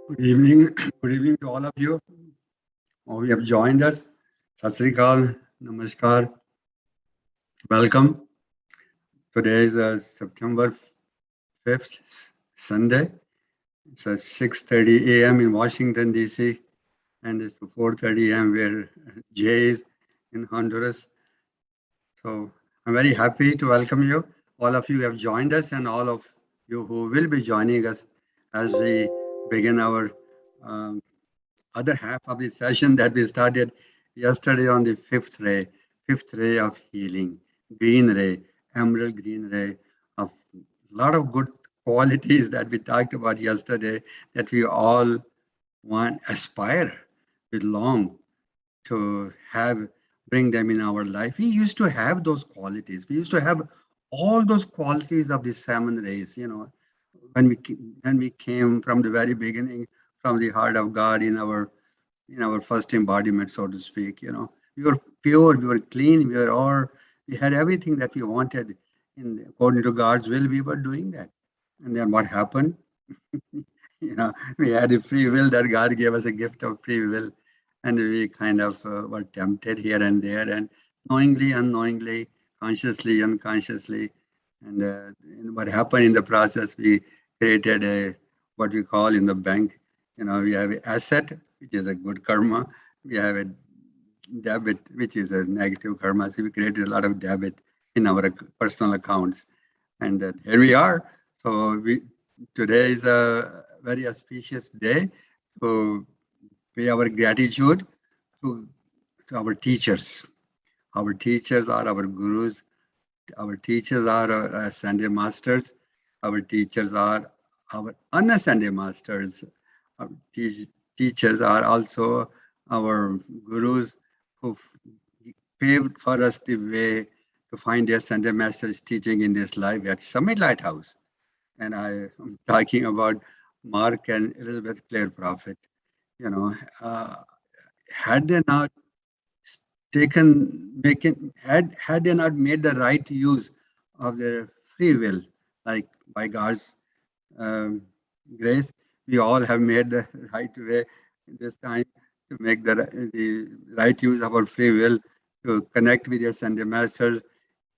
Good evening. Good evening to all of you who have joined us. Sat Sri Akal, Namaskar, welcome. Today is September 5th, Sunday. It's 6:30 a.m. in Washington, D.C., and it's 4:30 a.m. where Jay is in Honduras. So I'm very happy to welcome you. All of you have joined us, and all of you who will be joining us as we begin our um, other half of the session that we started yesterday on the fifth ray of healing, green ray, emerald green ray, of a lot of good qualities that we talked about yesterday that we all want, aspire, we long to have, bring them in our life. We used to have those qualities. We used to have all those qualities of the seven rays, when we came from the very beginning, from the heart of God in our first embodiment, so to speak. We were pure, we were clean, we had everything that we wanted. According to God's will, we were doing that. And then what happened? We had a free will that God gave us a gift of free will, and we kind of were tempted here and there, and knowingly, unknowingly, consciously, unconsciously. And what happened in the process, we created a what we call in the bank. We have an asset, which is a good karma. We have a debit, which is a negative karma. So we created a lot of debit in our personal accounts, and here we are. So today is a very auspicious day to pay our gratitude to, to our teachers. Our teachers are our gurus. Our teachers are our ascended masters. Our teachers are our unascended masters. Our teachers are also our gurus who paved for us the way to find the ascended masters teaching in this life at Summit Lighthouse. And I am talking about Mark and Elizabeth Clare Prophet. Had they not had they not made the right use of their free will, like by God's um, grace, we all have made the right way this time to make the right use of our free will to connect with your Sunday masters.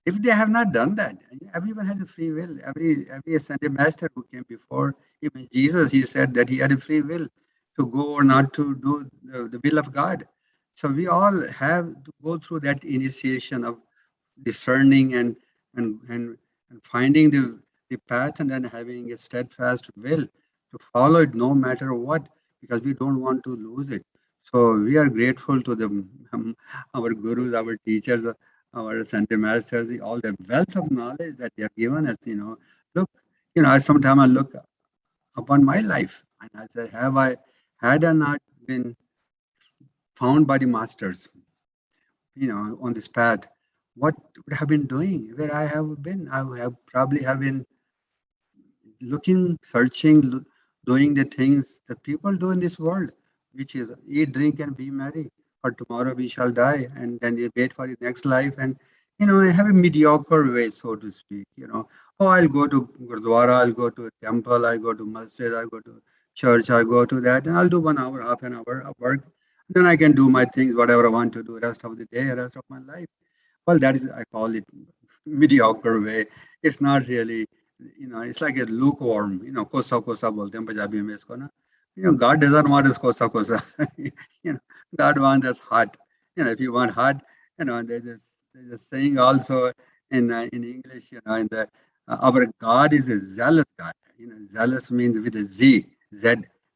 If they have not done that, everyone has a free will. Every ascended master who came before, even Jesus, he said that he had a free will to go or not to do the will of God. So we all have to go through that initiation of discerning and finding the path, and then having a steadfast will to follow it no matter what, because we don't want to lose it. So we are grateful to our gurus, our teachers, our Sunday masters, all the wealth of knowledge that they have given us. Look, sometimes I look upon my life and I say, had I not been found by the masters, on this path, what would I have been doing? Where I have been? I would have probably have been looking, searching, doing the things that people do in this world, which is eat, drink, and be merry. For tomorrow we shall die, and then you wait for the next life, and have a mediocre way, so to speak. Oh, I'll go to Gurdwara, I'll go to a temple, I go to masjid, I go to church, I go to that, and I'll do 1 hour, half an hour of work. Then I can do my things, whatever I want to do, rest of the day, rest of my life. Well, that is, I call it mediocre way. It's not really, it's like a lukewarm, kosa kosa bolte hain Punjabi mein isko na. God doesn't want us kosa kosa. God wants us hot. If you want hot, there's a saying also in English, in the our God is a zealous God. Zealous means with a Z.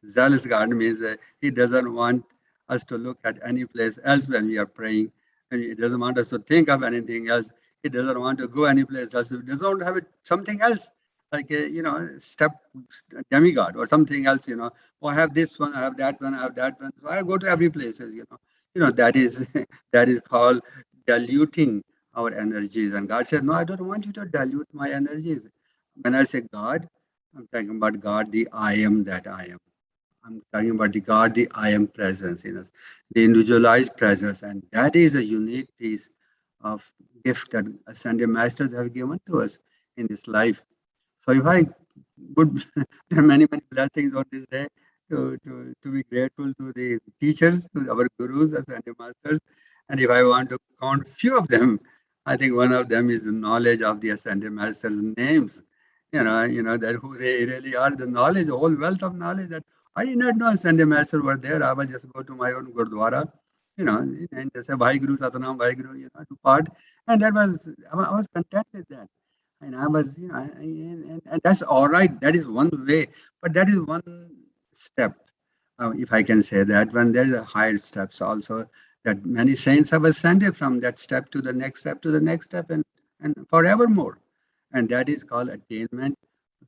Zealous God means he doesn't want us to look at any place else when we are praying, and he doesn't want us to think of anything else. He doesn't want to go any place else. He doesn't want to have something else, like a, step demigod or something else. Oh, I have this one, I have that one, I have that one. So I go to every place. That is that is called diluting our energies. And God said, no, I don't want you to dilute my energies. When I say God, I'm talking about God, the I am that I am. I'm talking about the God, the I am presence in us, the individualized presence. And that is a unique piece of gift that Ascended Masters have given to us in this life. So if I would, there are many, many blessings on this day to be grateful to the teachers, to our gurus, Ascended Masters. And if I want to count few of them, I think one of them is the knowledge of the Ascended Masters' names. That who they really are, the knowledge, the whole wealth of knowledge that I did not know Ascended Masters were there. I will just go to my own Gurdwara, and just say Bhai Guru, Satnam Bhai Guru, to part. And that was, I was content with that. And I was, and that's all right. That is one way, but that is one step, if I can say that. When there's a higher steps also, that many saints have ascended from that step to the next step to the next step, and forevermore. And that is called attainment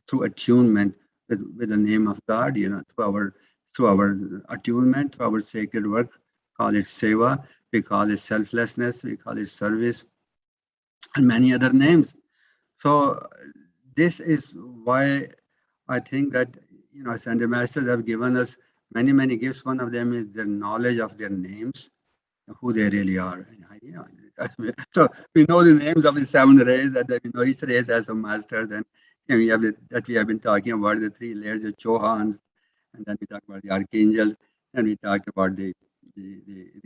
through attunement with the name of God. Through our attunement, through our sacred work, call it seva, we call it selflessness, we call it service, and many other names. So this is why I think that Ascended Masters have given us many, many gifts. One of them is their knowledge of their names, who they really are. So we know the names of the seven rays, that we know each race has some masters, and we have been talking about the three layers of Chohans, and then we talk about the archangels, and we talked about the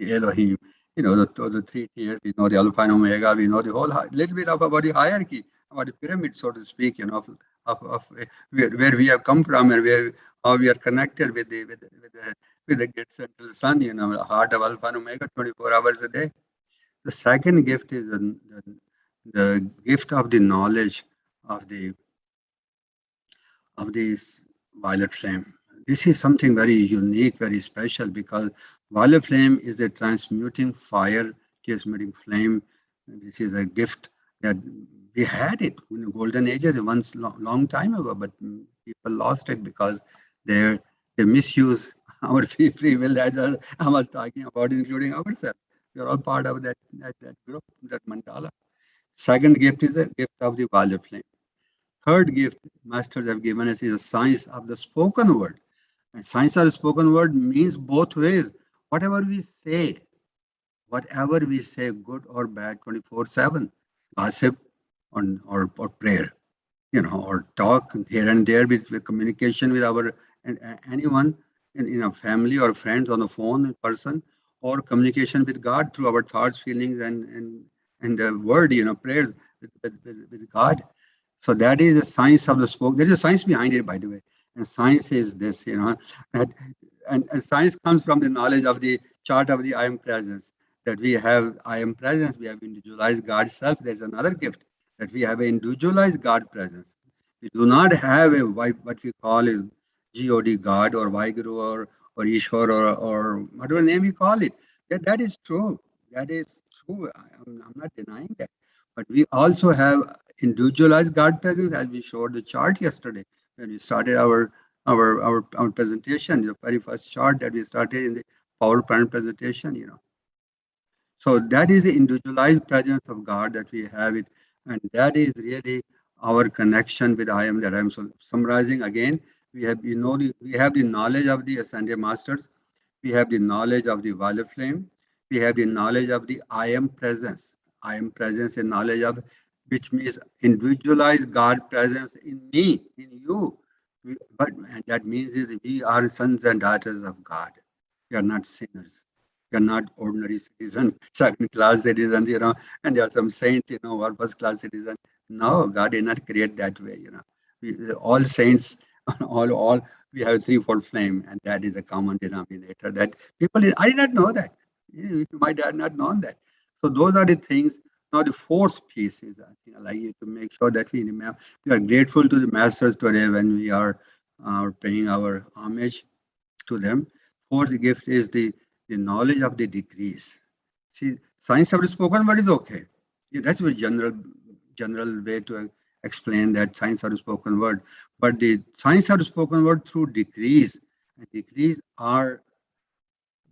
Elohim. The three tiers. We know the Alpha and Omega. We know the whole little bit of about the hierarchy, about the pyramid, so to speak. Of where we have come from, and how we are connected with the great central sun. The heart of Alpha and Omega, 24 hours a day. The second gift is the gift of the knowledge of the of this violet flame. This is something very unique, very special, because violet flame is a transmuting fire, transmuting flame. This is a gift that we had it in the golden ages once long time ago, but people lost it because they they misuse our free will, as I was talking about, including ourselves. We are all part of that group, that mandala. Second gift is the gift of the violet flame. Third gift masters have given us is a science of the spoken word. And science of the spoken word means both ways. Whatever we say, whatever we say, good or bad, 24/7, gossip or prayer, or talk here and there with communication with our anyone in our family or friends on the phone in person, or communication with God through our thoughts, feelings, and the word, prayers with God. So that is the science of the spoke. There is a science behind it, by the way. And science is this, that, and science comes from the knowledge of the chart of the I am presence. That we have I am presence, we have individualized God's self. There's another gift that we have an individualized God presence. We do not have what we call is God God or Vaheguru or Ishwar or whatever name we call it. That is true. That is true. I'm not denying that. But we also have individualized God presence, as we showed the chart yesterday when we started our presentation, the very first chart that we started in the PowerPoint presentation. So that is the individualized presence of God that we have it, and that is really our connection with I am, that I am summarizing again. We have the knowledge of the ascended masters, we have the knowledge of the violet flame, we have the knowledge of the I am presence. I am presence and knowledge of, which means individualized God presence in me, in you. And that means is we are sons and daughters of God. We are not sinners. We are not ordinary citizens, second class citizens, and there are some saints, who are first class citizens. No, God did not create that way. All saints, all we have threefold flame, and that is a common denominator that I did not know that. You might have not known that. So those are the things. Now the fourth piece is, I think, I'd like you to make sure that we remember, we are grateful to the masters today when we are paying our homage to them. Fourth gift is the knowledge of the degrees. See, science of the spoken word is okay. Yeah, that's a general way to explain that science of the spoken word. But the science of the spoken word through degrees, and degrees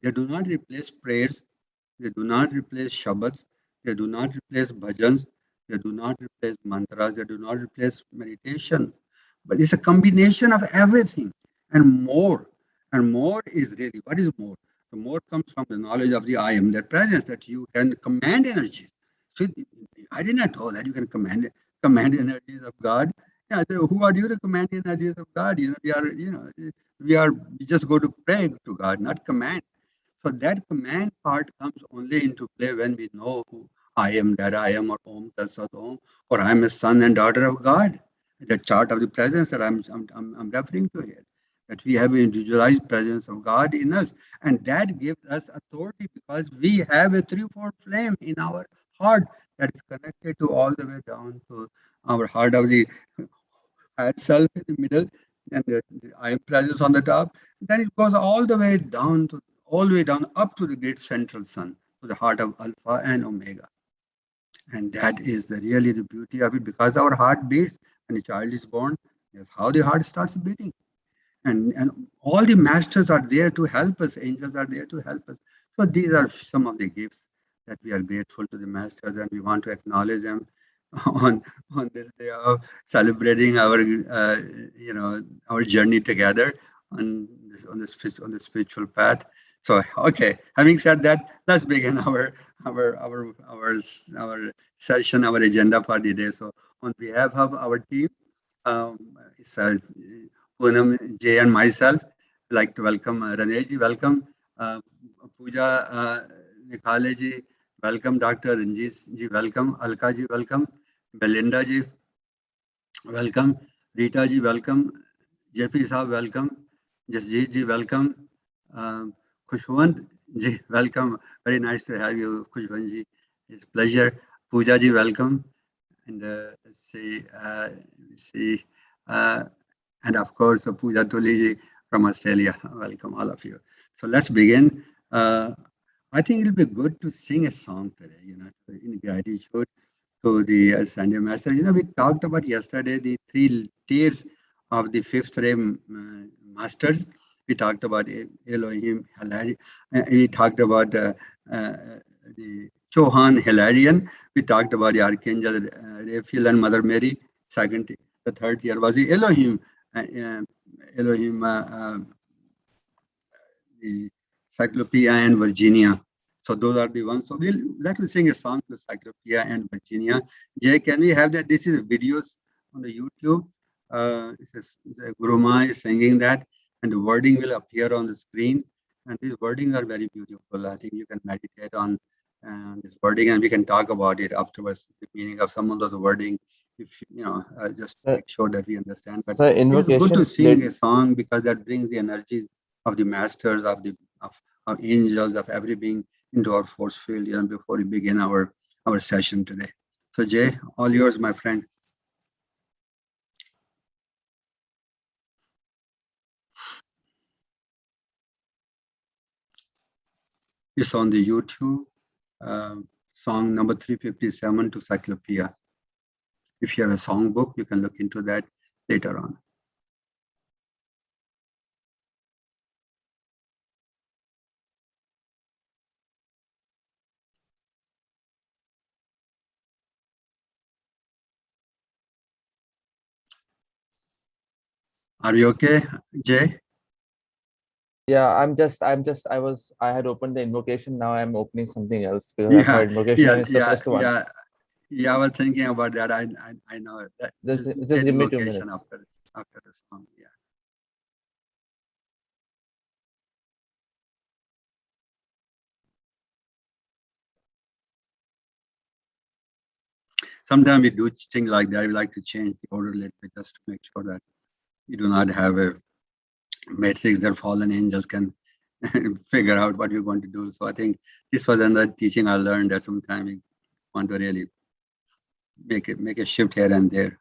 they do not replace prayers, they do not replace Shabbads, They do not replace bhajans. They do not replace mantras. They do not replace meditation. But it's a combination of everything and more. And more is really, what is more? The more comes from the knowledge of the I am, that presence, that you can command energy. So I did not know that you can command energies of God. Yeah, so who are you to command the energies of God? We just go to pray to God, not command. So that command part comes only into play when we know who I am, that I am, or Om Tat Sat Om, or I am a son and daughter of God. The chart of the presence that I'm referring to here. That we have an individualized presence of God in us. And that gives us authority because we have a three-fold flame in our heart that is connected to all the way down to our heart of the head self in the middle, and the I am presence on the top. Then it goes all the way down up to the great central sun, to the heart of Alpha and Omega. And that is really the beauty of it, because our heart beats when a child is born. That's how the heart starts beating. And all the masters are there to help us. Angels are there to help us. So these are some of the gifts that we are grateful to the masters, and we want to acknowledge them on on this day of celebrating our journey together on the spiritual path. So okay, having said that, let's begin our session, our agenda for the day. So on behalf of our team, um, it's Poonam, Jay, and myself, I'd like to welcome Raneji, welcome Pooja, Nikhale ji, welcome Dr. Ranjit ji, welcome Alka ji, welcome Belinda ji, welcome Rita ji, welcome JP Saab, welcome Jasjeet ji, welcome Khushwant ji, welcome. Very nice to have you, Khushwant ji. It's a pleasure. Pooja ji, welcome. And see, uh, and of course, Pooja Tuliji from Australia. Welcome, all of you. So let's begin. I think it'll be good to sing a song today, in gratitude to the Sunday Master. We talked about yesterday the three tiers of the fifth ray masters. We talked about Elohim, Hilarion. We talked about the Chohan, Hilarion. We talked about the Archangel, Raphael, and Mother Mary. The third tier was the Elohim, Elohim, the Cyclopea and Virginia. So those are the ones. So let's sing a song to Cyclopea and Virginia. Jay, can we have that? This is videos on the YouTube. Guru Ma is singing that, and the wording will appear on the screen. And these wordings are very beautiful. I think you can meditate on this wording, and we can talk about it afterwards. The meaning of some of those wording, if just to make sure that we understand. But it is good to sing a song because that brings the energies of the masters, of angels, of every being into our force field, before we begin our session today. So Jay, all yours, my friend. It's on the YouTube, song number 357 to Cyclopea. If you have a song book, you can look into that later on. Are you okay, Jay? Yeah, I had opened the invocation. Now I'm opening something else because I thought invocation is the first one. I was thinking about that. I know that. Just give me 2 minutes after the song. Yeah. Sometimes we do things like that. We like to change the order a little bit just to make sure that you do not have a matrix that fallen angels can figure out what you're going to do. So I think this was another teaching I learned, that sometimes we want to really make a shift here and there.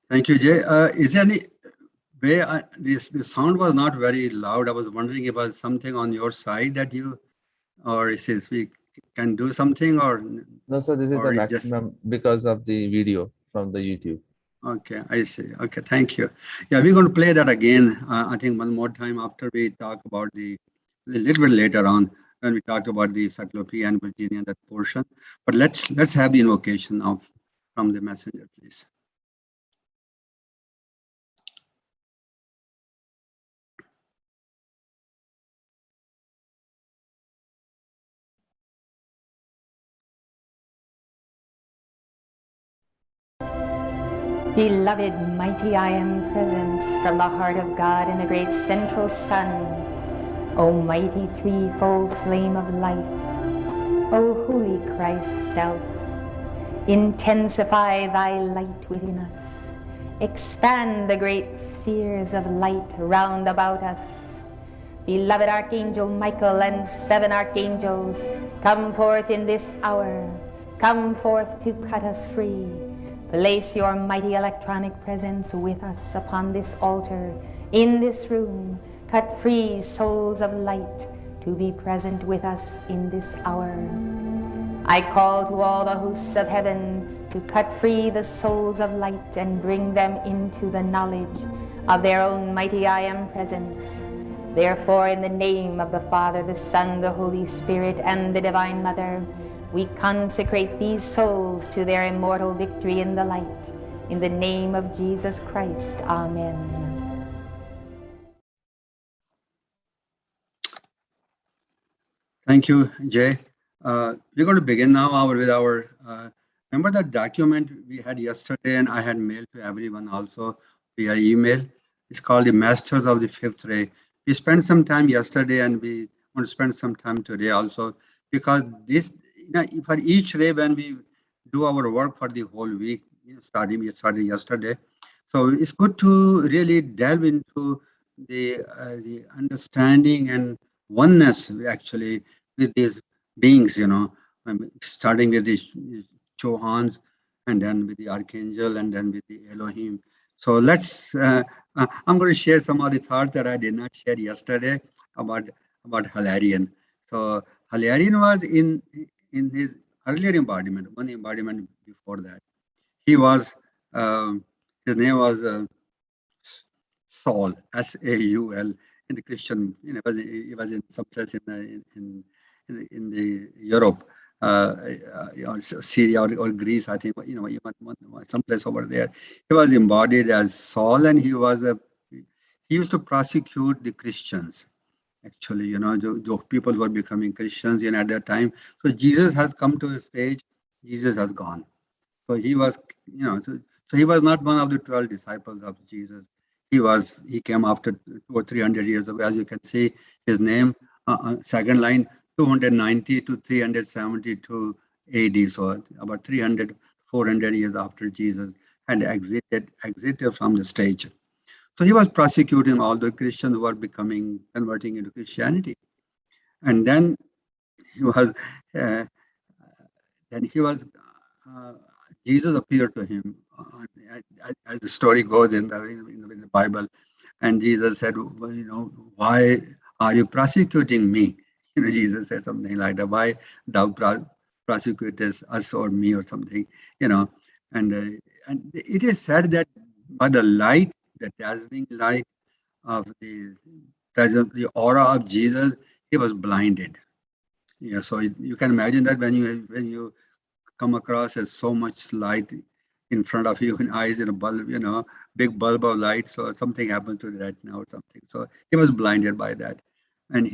Thank you, Jay. Is there any way this sound was not very loud? I was wondering if it was something on your side that you, or is we can do something, or no? So this is the maximum because of the video from the YouTube. Okay, I see. Okay, thank you. Yeah, we're going to play that again. I think one more time after we talk about a little bit later on when we talk about the Cyclopean and Virginia, that portion. But let's have the invocation from the messenger, please. Beloved, mighty I am presence from the heart of God in the great central sun. O mighty threefold flame of life, O holy Christ self, intensify thy light within us. Expand the great spheres of light round about us. Beloved Archangel Michael and 7 archangels, come forth in this hour. Come forth to cut us free. Place your mighty electronic presence with us upon this altar, in this room. Cut free souls of light to be present with us in this hour. I call to all the hosts of heaven to cut free the souls of light and bring them into the knowledge of their own mighty I Am presence. Therefore, in the name of the Father, the Son, the Holy Spirit, and the Divine Mother, we consecrate these souls to their immortal victory in the light. In the name of Jesus Christ. Amen. Thank you, Jay. We're going to begin now with our, remember that document we had yesterday and I had mailed to everyone also via email? It's called the Masters of the Fifth Ray. We spent some time yesterday and we want to spend some time today also, because this, for each ray, when we do our work for the whole week, we started yesterday. So it's good to really delve into the understanding and oneness actually with these beings, starting with the Chohans and then with the Archangel and then with the Elohim. So I'm going to share some of the thoughts that I did not share yesterday about Hilarion. So Hilarion was in his earlier embodiment, one embodiment before that. He was, his name was Saul, Saul, in the Christian, he was in some place in the Europe, or Syria or Greece, I think, some place over there. He was embodied as Saul, and he used to prosecute the Christians. Actually, the people were becoming Christians at that time. So Jesus has come to a stage. Jesus has gone. So he was, so he was not one of the 12 disciples of Jesus. He came after 200 or 300 years ago. As you can see, his name, second line, 290 to 372 AD. So about 300, 400 years after Jesus had exited from the stage. So he was prosecuting all the Christians who were converting into Christianity. And then he was, Jesus appeared to him, as the story goes in the Bible, and Jesus said, well, why are you prosecuting me? Jesus said something like that. Why thou prosecutest us or me or something? And it is said that by the light, the dazzling light of the presence, the aura of Jesus, he was blinded. Yeah, so you can imagine that when you come across as so much light in front of you and eyes in a bulb, big bulb of light. So something happened to the retina or something. So he was blinded by that. And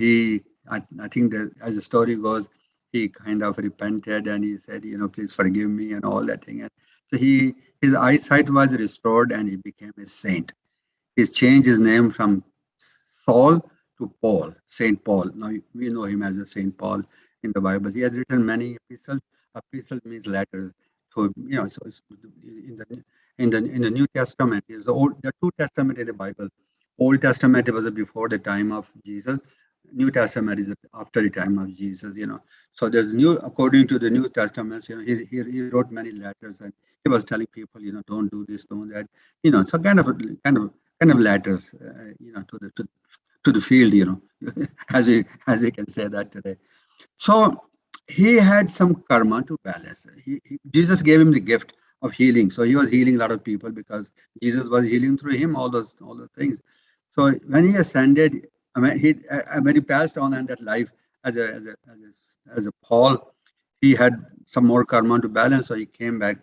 I think that as the story goes, he kind of repented and he said, please forgive me and all that thing. And so his eyesight was restored and he became a saint. He changed his name from Saul to Paul, Saint Paul. Now we know him as a Saint Paul in the Bible. He has written many epistles. Epistle means letters. So so in the New Testament is there are two Testaments in the Bible. Old Testament was before the time of Jesus. New Testament is after the time of Jesus. So there's according to the New Testament. He wrote many letters and he was telling people, don't do this, don't that. So kind of letters, to the field, as you can say that today. So he had some karma to balance. Jesus gave him the gift of healing. So he was healing a lot of people because Jesus was healing through him, all those things. So when he ascended, when he passed on in that life as a Paul, he had some more karma to balance. So he came back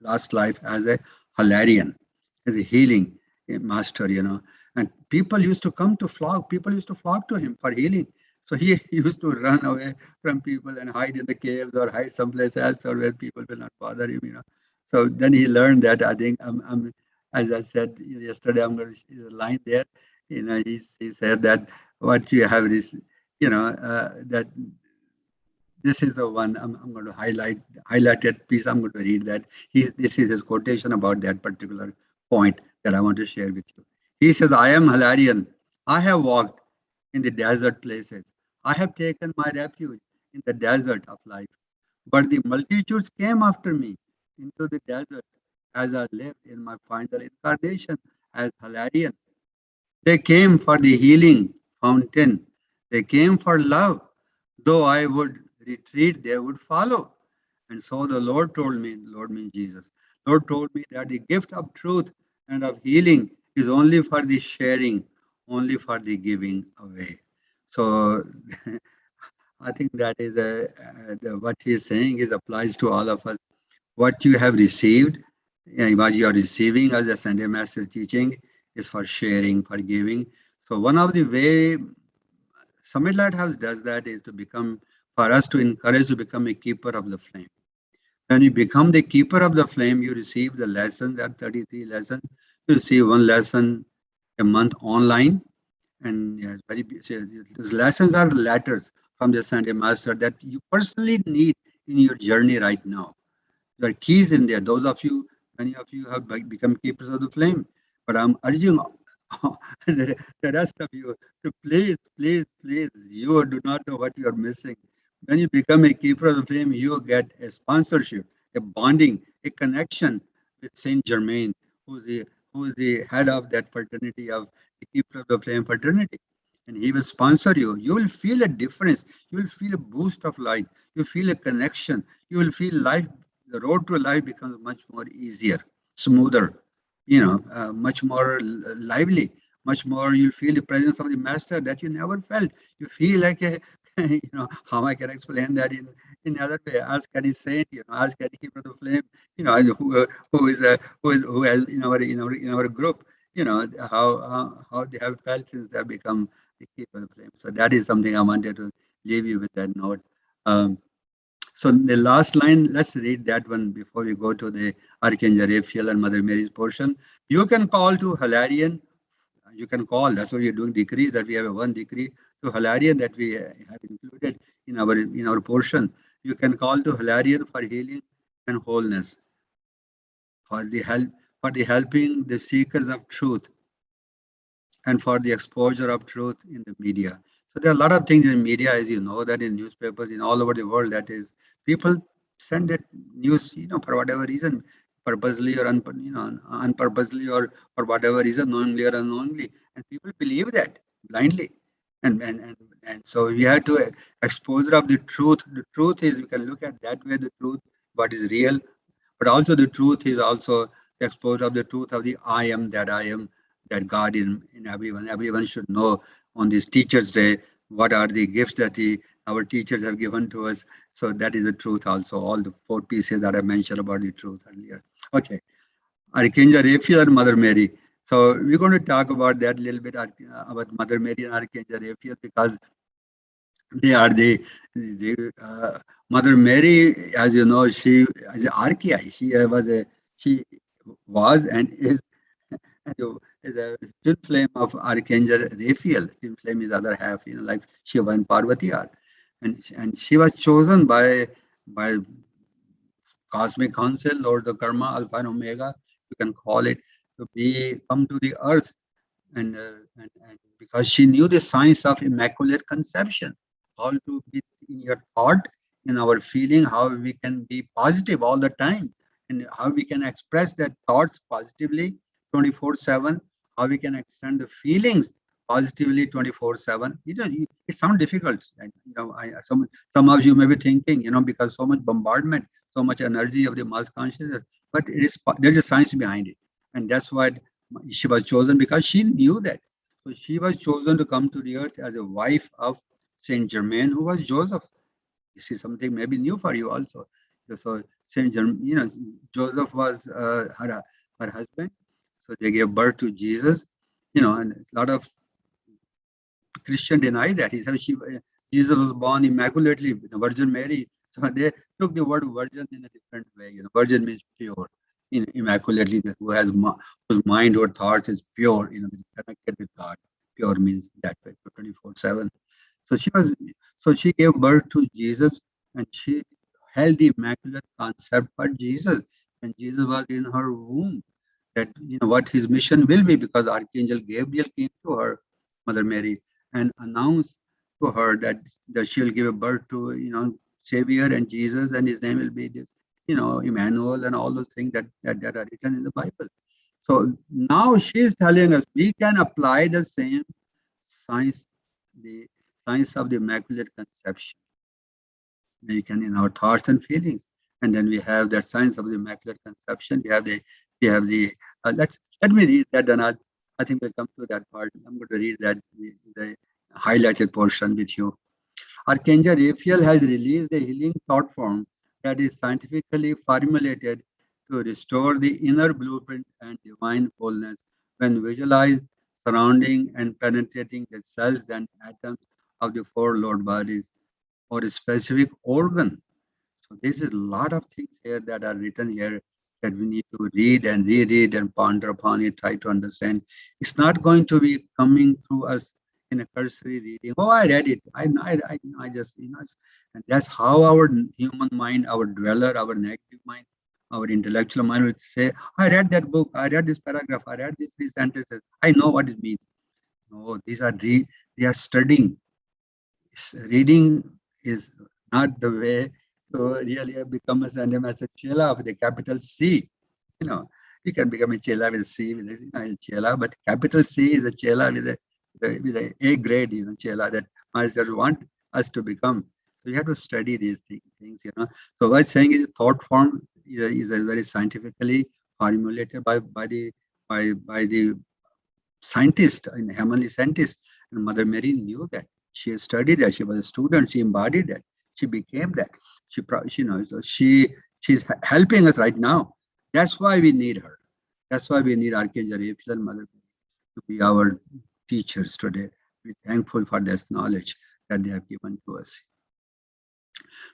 last life as a Hilarion, as a healing master, And people used to flock to him for healing. So he used to run away from people and hide in the caves or hide someplace else or where people will not bother him, So then he learned that. I think, as I said yesterday, I'm going to a line there. He said that what you have is, that this is the one I'm going to highlight that piece. I'm going to read that. This is his quotation about that particular point that I want to share with you. He says, I am Hilarion. I have walked in the desert places. I have taken my refuge in the desert of life. But the multitudes came after me into the desert as I lived in my final incarnation as Hilarion. They came for the healing fountain. They came for love. Though I would retreat, they would follow. And so the Lord told me, Lord means Jesus, Lord told me that the gift of truth and of healing is only for the sharing, only for the giving away. So I think that is what he is saying is applies to all of us. What you have received, what you are receiving as a Sunday Master teaching is for sharing, for giving. So one of the way Summit Lighthouse does that is to become, for us to encourage to become a keeper of the flame. When you become the keeper of the flame, you receive the lessons, that 33 lessons. You receive one lesson a month online. And yes, these lessons are letters from the Sunday Master that you personally need in your journey right now. There are keys in there. Those of you, many of you have become keepers of the flame. But I'm urging the rest of you to please, please, please, you do not know what you are missing. When you become a keeper of the flame, you get a sponsorship, a bonding, a connection with Saint Germain, who is the head of that fraternity of the keeper of the flame fraternity. And he will sponsor you. You will feel a difference. You will feel a boost of light. You feel a connection. You will feel life, the road to life becomes much more easier, smoother, much more lively, much more. You'll feel the presence of the master that you never felt. You feel like a, how I can explain that in other way. Ask any saint, ask any keeper of the flame, who has in our group, how they have felt since they have become the keeper of the flame. So that is something I wanted to leave you with that note. So the last line, let's read that one before we go to the Archangel Raphael and Mother Mary's portion. You can call to Hilarion. You can call. That's what we're doing. Decrees that we have one decree to Hilarion that we have included in our portion. You can call to Hilarion for healing and wholeness, for the helping the seekers of truth, and for the exposure of truth in the media. So there are a lot of things in media, as you know, that in newspapers in all over the world, that is, people send that news, for whatever reason, purposely or unpurposely, or for whatever reason, knowingly or unknowingly, and people believe that blindly. And so we have to exposure of the truth. The truth is, we can look at that way, the truth, what is real, but also the truth is also the exposure of the truth of the I am, that God in everyone. Everyone should know on this Teachers' Day what are the gifts that our teachers have given to us. So that is the truth also. All the 4 pieces that I mentioned about the truth earlier. Okay. Archangel Raphael and Mother Mary. So we're going to talk about that a little bit, about Mother Mary and Archangel Raphael, because they are the Mother Mary, as you know, she is an archai. She was and is a twin flame of Archangel Raphael. Twin flame is other half, like Shiva and Parvati are, and she was chosen by cosmic council, Lord of Karma, Alpha and Omega, you can call it, to come to the earth, and because she knew the science of immaculate conception, how to be in your thought, in our feeling, how we can be positive all the time, and how we can express that thoughts positively 24/7, how we can extend the feelings positively 24/7. It sounds difficult. And, some of you may be thinking, because so much bombardment, so much energy of the mass consciousness, but there's a science behind it, and that's why she was chosen, because she knew that. So she was chosen to come to the earth as a wife of Saint Germain, who was Joseph. This is something maybe new for you also. So Saint Germain, Joseph was her husband. So they gave birth to Jesus. And a lot of Christian deny that. He said Jesus was born immaculately, Virgin Mary. So they took the word virgin in a different way. Virgin means pure, immaculately, whose mind or thoughts is pure, connected with God. Pure means that way, 24/7. So she gave birth to Jesus, and she held the immaculate concept for Jesus when Jesus was in her womb. That what his mission will be, because Archangel Gabriel came to her, Mother Mary, and announced to her that she'll give birth to Savior and Jesus, and his name will be this, Emmanuel, and all those things that are written in the Bible. So now she's telling us we can apply the same science, the science of the Immaculate Conception. We can in our thoughts and feelings, and then we have that science of the Immaculate Conception. We have the let me read that, and I think we'll come to that part. I'm going to read that, the highlighted portion with you. Archangel Raphael has released a healing thought form that is scientifically formulated to restore the inner blueprint and divine wholeness when visualized surrounding and penetrating the cells and atoms of the four Lord bodies or a specific organ. So this is a lot of things here that are written here that we need to read and reread and ponder upon it, try to understand. It's not going to be coming through us in a cursory reading. Oh, I read it. I just, and that's how our human mind, our dweller, our negative mind, our intellectual mind would say, I read that book, I read this paragraph, I read these 3 sentences, I know what it means. No, these are they are studying. Reading is not the way to really become a Sandhyamasa Chela with a capital C. You can become a Chela with a C, with a Chela, but capital C is a Chela with a A grade, Chela that Masters want us to become. So you have to study these things. So what I'm saying is thought form is a very scientifically formulated by the scientist and heavenly scientist. And Mother Mary knew that. She studied that. She was a student. She embodied that. She became that. So she's helping us right now. That's why we need her. That's why we need Archangel Raphael and Mother Mary to be our teachers today. We're thankful for this knowledge that they have given to us.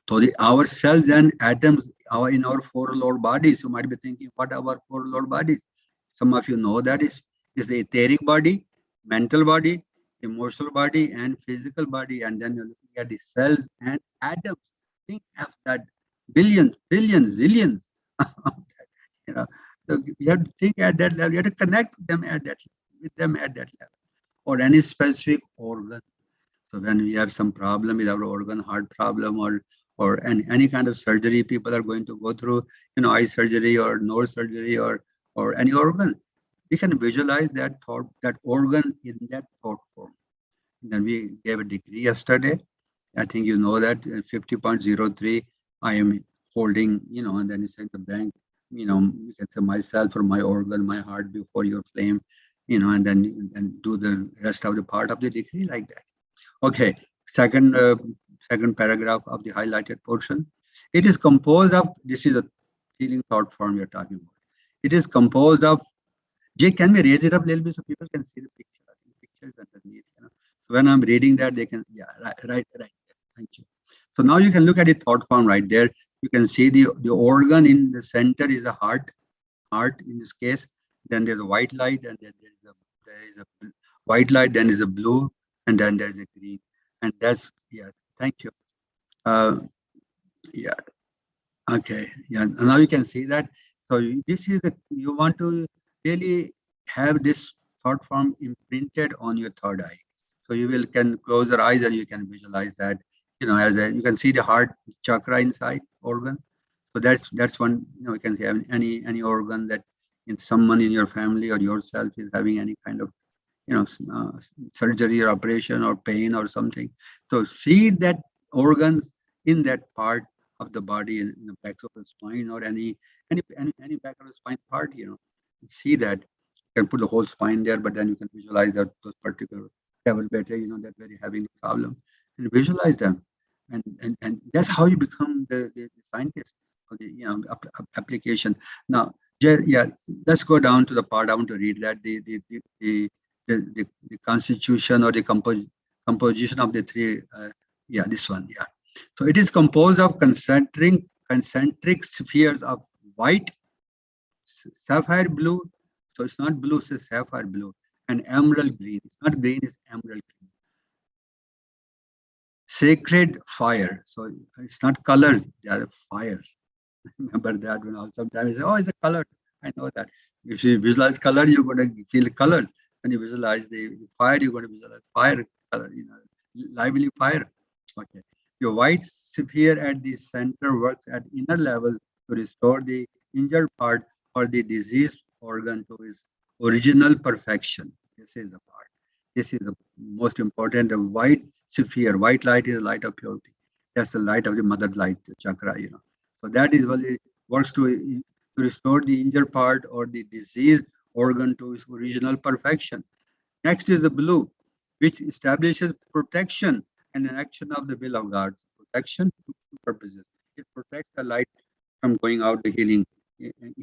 So our cells and atoms are in our four Lord bodies. You might be thinking, what are our four Lord bodies? Some of you know that is the etheric body, mental body, emotional body, and physical body. And then you're looking at the cells and atoms. Think of that, billions, trillions, zillions. So you have to think at that level. You have to connect with them at that level, or any specific organ. So when we have some problem with our organ, heart problem, or any kind of surgery people are going to go through, eye surgery or nose surgery or any organ, we can visualize that organ in that thought form. And then we gave a degree yesterday. I think you know that 50.03 I am holding, and then it's in the bank, you can say myself or my organ, my heart before your flame, and then do the rest of the part of the degree like that. Okay, second paragraph of the highlighted portion. It is composed of, this is a healing thought form you're talking about. It is composed of, Jay, can we raise it up a little bit so people can see the picture? I think the picture is underneath. So when I'm reading that, they can, right. Thank you. So now you can look at the thought form right there. You can see the organ in the center is a heart in this case. Then there's a white light, and then there is a white light, then is a blue, and then there's a green. And that's, thank you. Okay, now you can see that. So this is you want to really have this thought form imprinted on your third eye. So you can close your eyes and you can visualize that, you can see the heart chakra inside organ. So that's one, you can say any organ that someone in your family or yourself is having any kind of, surgery or operation or pain or something. So see that organ in that part of the body, in the back of the spine or any back of the spine part, see that. You can put the whole spine there, but then you can visualize that those particular vertebrae, that very having a problem, and visualize them, and that's how you become the scientist for the application. Now, let's go down to the part I want to read, that the constitution or the composition of the three. This one. So it is composed of concentric spheres of white, sapphire blue. So it's not blue, it's sapphire blue, and emerald green. It's not green, it's emerald green. Sacred fire. So it's not colors, they are fires. Remember that when sometimes you say, oh, it's a color. I know that. If you visualize color, you're going to feel colors. When you visualize the fire, you're going to visualize fire color, lively fire. Okay. Your white sphere at the center works at inner level to restore the injured part or the diseased organ to its original perfection. This is the part. This is the most important. The white sphere, white light is the light of purity. That's the light of the mother light, the chakra, So that is what it works to restore the injured part or the diseased organ to its original perfection. Next is the blue, which establishes protection and an action of the will of God. Protection to two purposes. It protects the light from going out, the healing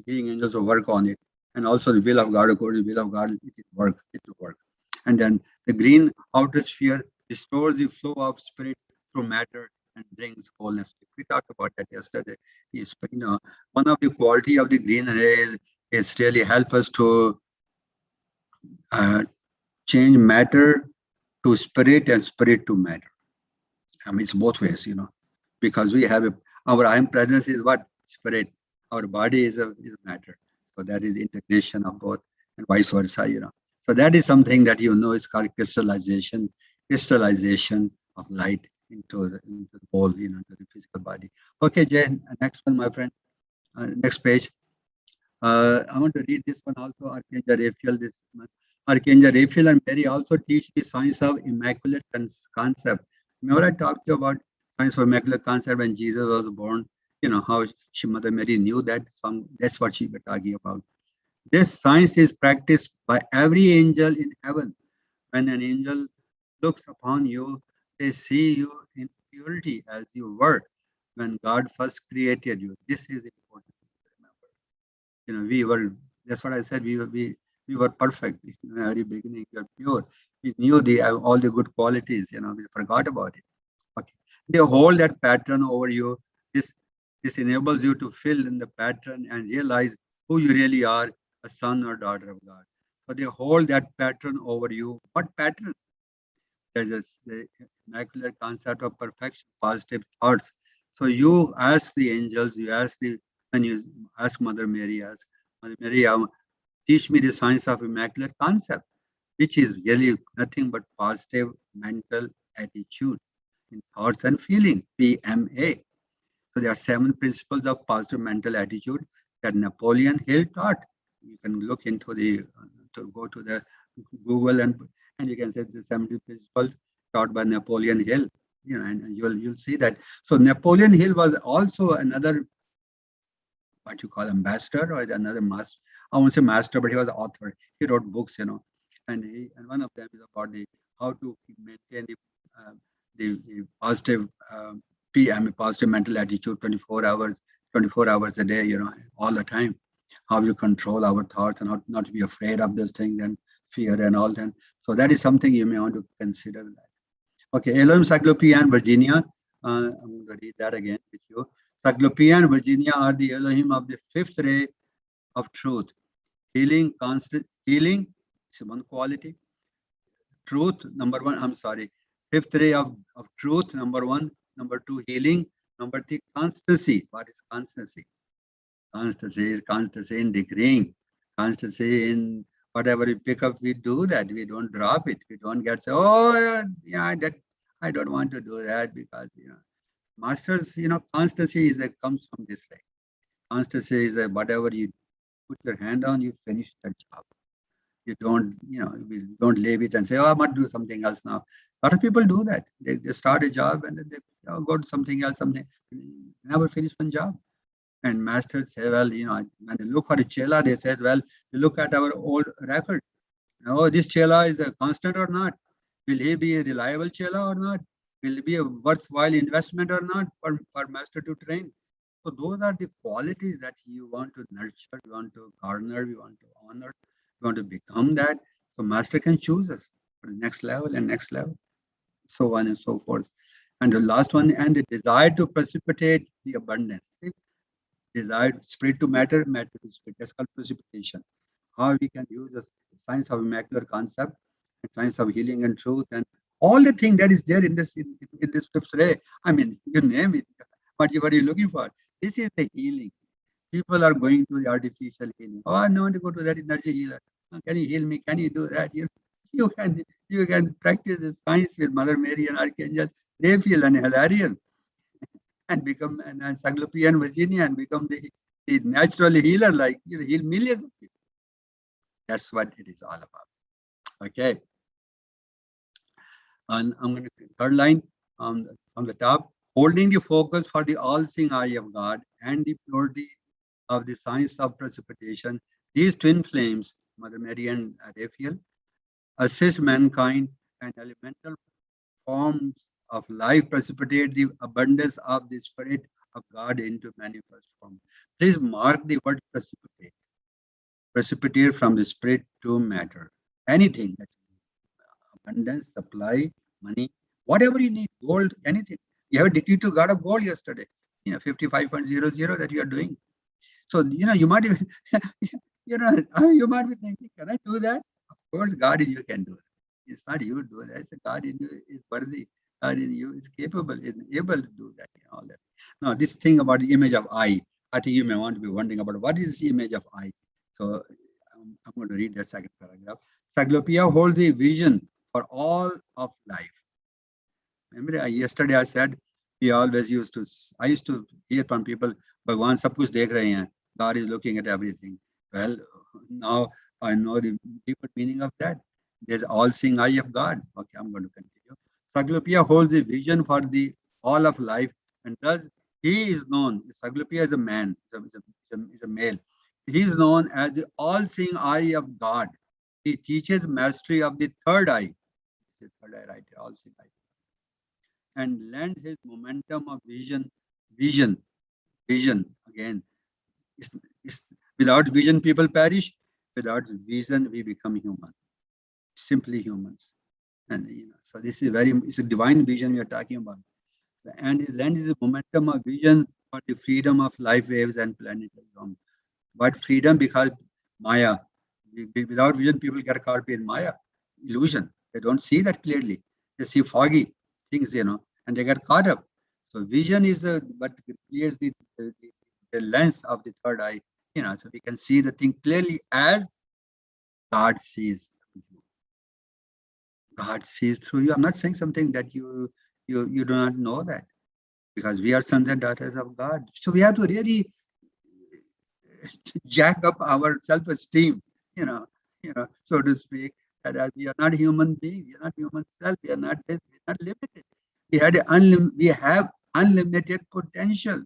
angels will work on it. And also the will of God, according to the will of God, it will work. And then the green outer sphere restores the flow of spirit through matter and brings wholeness. We talked about that yesterday. One of the quality of the green rays is really help us to change matter to spirit and spirit to matter. I mean, it's both ways, because we have our I am presence is what? Spirit. Our body is matter. So that is integration of both and vice versa, So that is something that is called crystallization of light into the whole, into the physical body. Okay, Jane, next one, my friend. Next page. I want to read this one also, Archangel Raphael. Archangel Raphael and Mary also teach the science of immaculate concept. Remember I talked to you about science of immaculate concept when Jesus was born, how Mother Mary knew that song. That's what she was talking about. This science is practiced by every angel in heaven. When an angel looks upon you, they see you in purity as you were when God first created you. This is important to remember. That's what I said, we were perfect in the very beginning. We were pure. We knew all the good qualities, we forgot about it. Okay. They hold that pattern over you. This enables you to fill in the pattern and realize who you really are, a son or daughter of God. So they hold that pattern over you. What pattern? There's the immaculate concept of perfection, positive thoughts. So you ask the angels, when you ask Mother Mary, Mother Mary, teach me the science of immaculate concept, which is really nothing but positive mental attitude in thoughts and feeling, PMA. So there are 7 principles of positive mental attitude that Napoleon Hill taught. You can look into go to the Google and you can say the 70 principles taught by Napoleon Hill, and you'll see that. So Napoleon Hill was also another, what you call ambassador or another master. I won't say master, but he was an author. He wrote books, and one of them is about how to maintain the positive positive mental attitude 24 hours a day, all the time. How you control our thoughts and how not to be afraid of this thing and fear and all that. So that is something you may want to consider. Okay, Elohim, Cyclopea, and Virginia. I'm going to read that again with you. Cyclopea and Virginia are the Elohim of the 5th ray of truth. Healing, constant healing is one quality. Truth, number 1, 5th ray of truth, number 1. Number 2, healing. Number 3, constancy. What is constancy? Constancy is constancy in decreeing. Constancy in whatever we pick up, we do that. We don't drop it. We don't get say, oh yeah, that I don't want to do that because masters, constancy comes from this way. Constancy is whatever you put your hand on, you finish the job. You don't, we don't leave it and say, oh, I want to do something else now. A lot of people do that. They start a job and then they go to something else, never finish one job. And masters say, well, when they look for a chela, they said, well, you look at our old record. Oh, this chela is a constant or not? Will he be a reliable chela or not? Will it be a worthwhile investment or not for master to train? So those are the qualities that you want to nurture, you want to garner, you want to honor, you want to become that. So master can choose us for the next level and next level, so on and so forth. And the last one, and the desire to precipitate the abundance. See? Desire spirit to matter, matter to spirit. That's called precipitation. How we can use the science of immaculate concept and science of healing and truth and all the thing that is there in this 5th ray. I mean, you name it. What are you looking for? This is the healing. People are going to the artificial healing. Oh, I want to go to that energy healer. Can you heal me? Can you do that? You can practice the science with Mother Mary and Archangel Raphael and Hilarion and become an encyclopedia in Virginia and become the natural healer, like heal millions of people. That's what it is all about. Okay. And I'm going to third line on the top, holding the focus for the all-seeing eye of God and the purity of the science of precipitation. These twin flames Mother Mary and Raphael, assist mankind and elemental forms of life precipitate the abundance of the Spirit of God into manifest form. Please mark the word precipitate. Precipitate from the Spirit to matter. Anything that abundance, supply, money, whatever you need, gold, anything. You have a decree to God of gold yesterday, 55.00 that you are doing. So, you might, you might be thinking, can I do that? Of course, God in you can do it. It's not you do that. It's God in you is worthy. God in you is capable, is able to do that. All that. Now, this thing about the image of I think you may want to be wondering about what is the image of I. So, I'm going to read that second paragraph. Cyclopea holds the vision for all of life. Remember, yesterday I said I used to hear from people, Bhagwan sab kuch dekh rahe hain. God is looking at everything. Well, now I know the deeper meaning of that. There's all-seeing eye of God. Okay, I'm going to continue. Cyclopea holds the vision for the all of life, and thus he is known. Cyclopea is a man, is a male. He is known as the all-seeing eye of God. He teaches mastery of the third eye. The third eye, right? All-seeing eye. And lends his momentum of vision again. Without vision, people perish. Without vision, we become human, simply humans. And so this is it's a divine vision we are talking about. And it lends his momentum of vision for the freedom of life waves and planetary zones. But freedom, because Maya, without vision, people get caught up in Maya, illusion. They don't see that clearly. They see foggy things, and they get caught up. So vision is what clears the lens of the third eye, so we can see the thing clearly as God sees you. God sees through you. I'm not saying something that you do not know that, because we are sons and daughters of God. So we have to really jack up our self-esteem, so to speak, that as we are not human beings, we are not human self, we are not this, we are not limited. We have unlimited potential.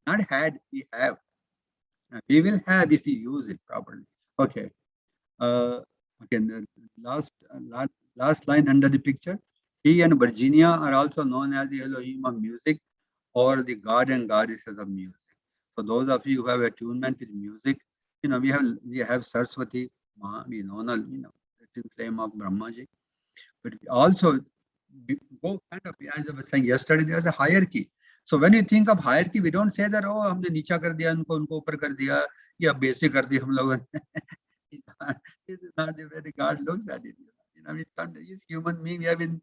Not had, we have. We will have if we use it properly. Okay. Again, the last line under the picture. He and Virginia are also known as the Elohim of music, or the god and goddesses of music. For those of you who have attunement with music, we have Saraswati, we know, the flame of Brahmaji. But we also go kind of, as I was saying yesterday, there's a hierarchy. So when you think of hierarchy, we don't say that, oh, हमने नीचा कर दिया, उनको ऊपर कर दिया, या basic कर दिया हम लोगों ने. This is not the way the God looks at it. He's human being. We have been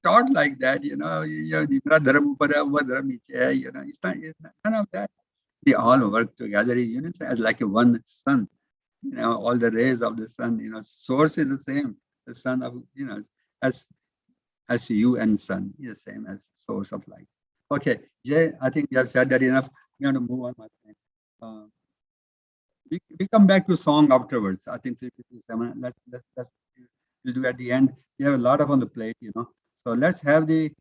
taught like that. मेरा धर्म ऊपर है, वो धर्म नीचे है. It's none of that. They all work together in unison as like a one sun. All the rays of the sun. Source is the same. The sun of as you and sun is the same as source of light. Okay, Jay, I think you have said that enough. We have to move on, my friend. We come back to song afterwards. I think 357. We'll do at the end. We have a lot on the plate, So let's have the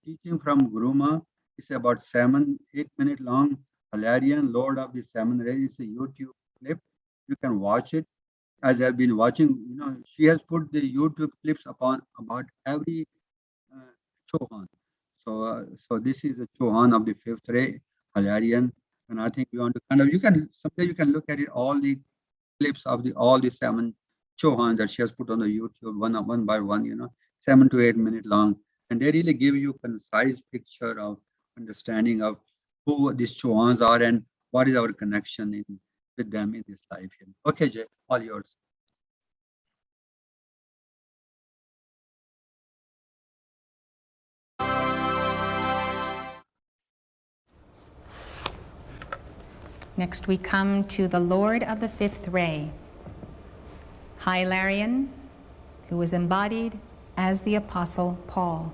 teaching from Guruma. It's about 7-8 minute long. Hilarion, Lord of the Seven Rays. It's a YouTube clip. You can watch it. As I've been watching, she has put the YouTube clips about every Chohan. So this is a Chohan of the fifth ray, Hilarion. And I think we want to someday you can look at it, all the clips of all the 7 Chohans that she has put on the YouTube, one by one, 7 to 8 minute long. And they really give you concise picture of understanding of who these Chohans are and what is our connection with them in this life. Okay, Jay, all yours. Next we come to the Lord of the fifth ray, Hilarion, who was embodied as the Apostle Paul.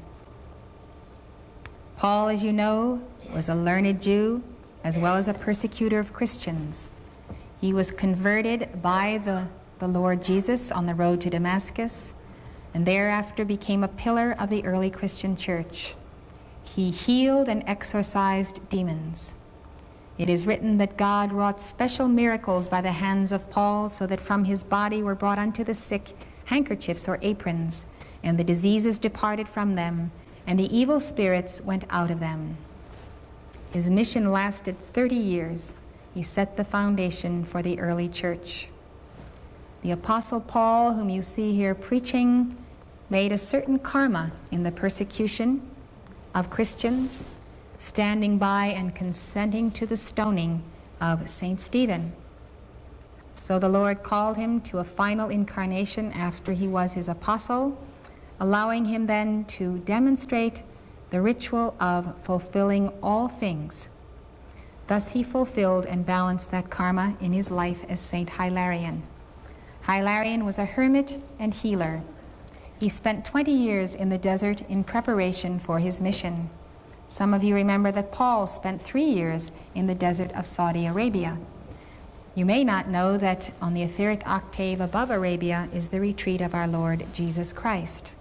Paul, as you know, was a learned Jew as well as a persecutor of Christians. He was converted by the Lord Jesus on the road to Damascus, and thereafter became a pillar of the early Christian church. He healed and exorcised demons. It is written that God wrought special miracles by the hands of Paul, so that from his body were brought unto the sick handkerchiefs or aprons, and the diseases departed from them, and the evil spirits went out of them. His mission lasted 30 years. He set the foundation for the early church. The Apostle Paul, whom you see here preaching, made a certain karma in the persecution of Christians, standing by and consenting to the stoning of St. Stephen. So the Lord called him to a final incarnation after he was his apostle, allowing him then to demonstrate the ritual of fulfilling all things. Thus he fulfilled and balanced that karma in his life as Saint Hilarion. Hilarion was a hermit and healer. He spent 20 years in the desert in preparation for his mission. Some of you remember that Paul spent 3 years in the desert of Saudi Arabia. You may not know that on the etheric octave above Arabia is the retreat of our Lord Jesus Christ.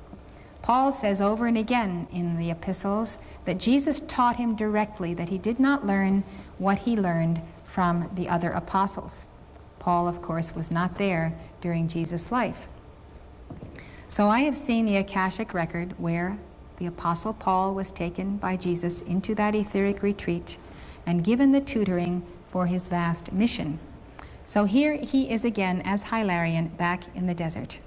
Paul says over and again in the epistles that Jesus taught him directly, that he did not learn what he learned from the other apostles. Paul, of course, was not there during Jesus' life. So I have seen the Akashic record where the Apostle Paul was taken by Jesus into that etheric retreat and given the tutoring for his vast mission. So here he is again as Hilarion back in the desert.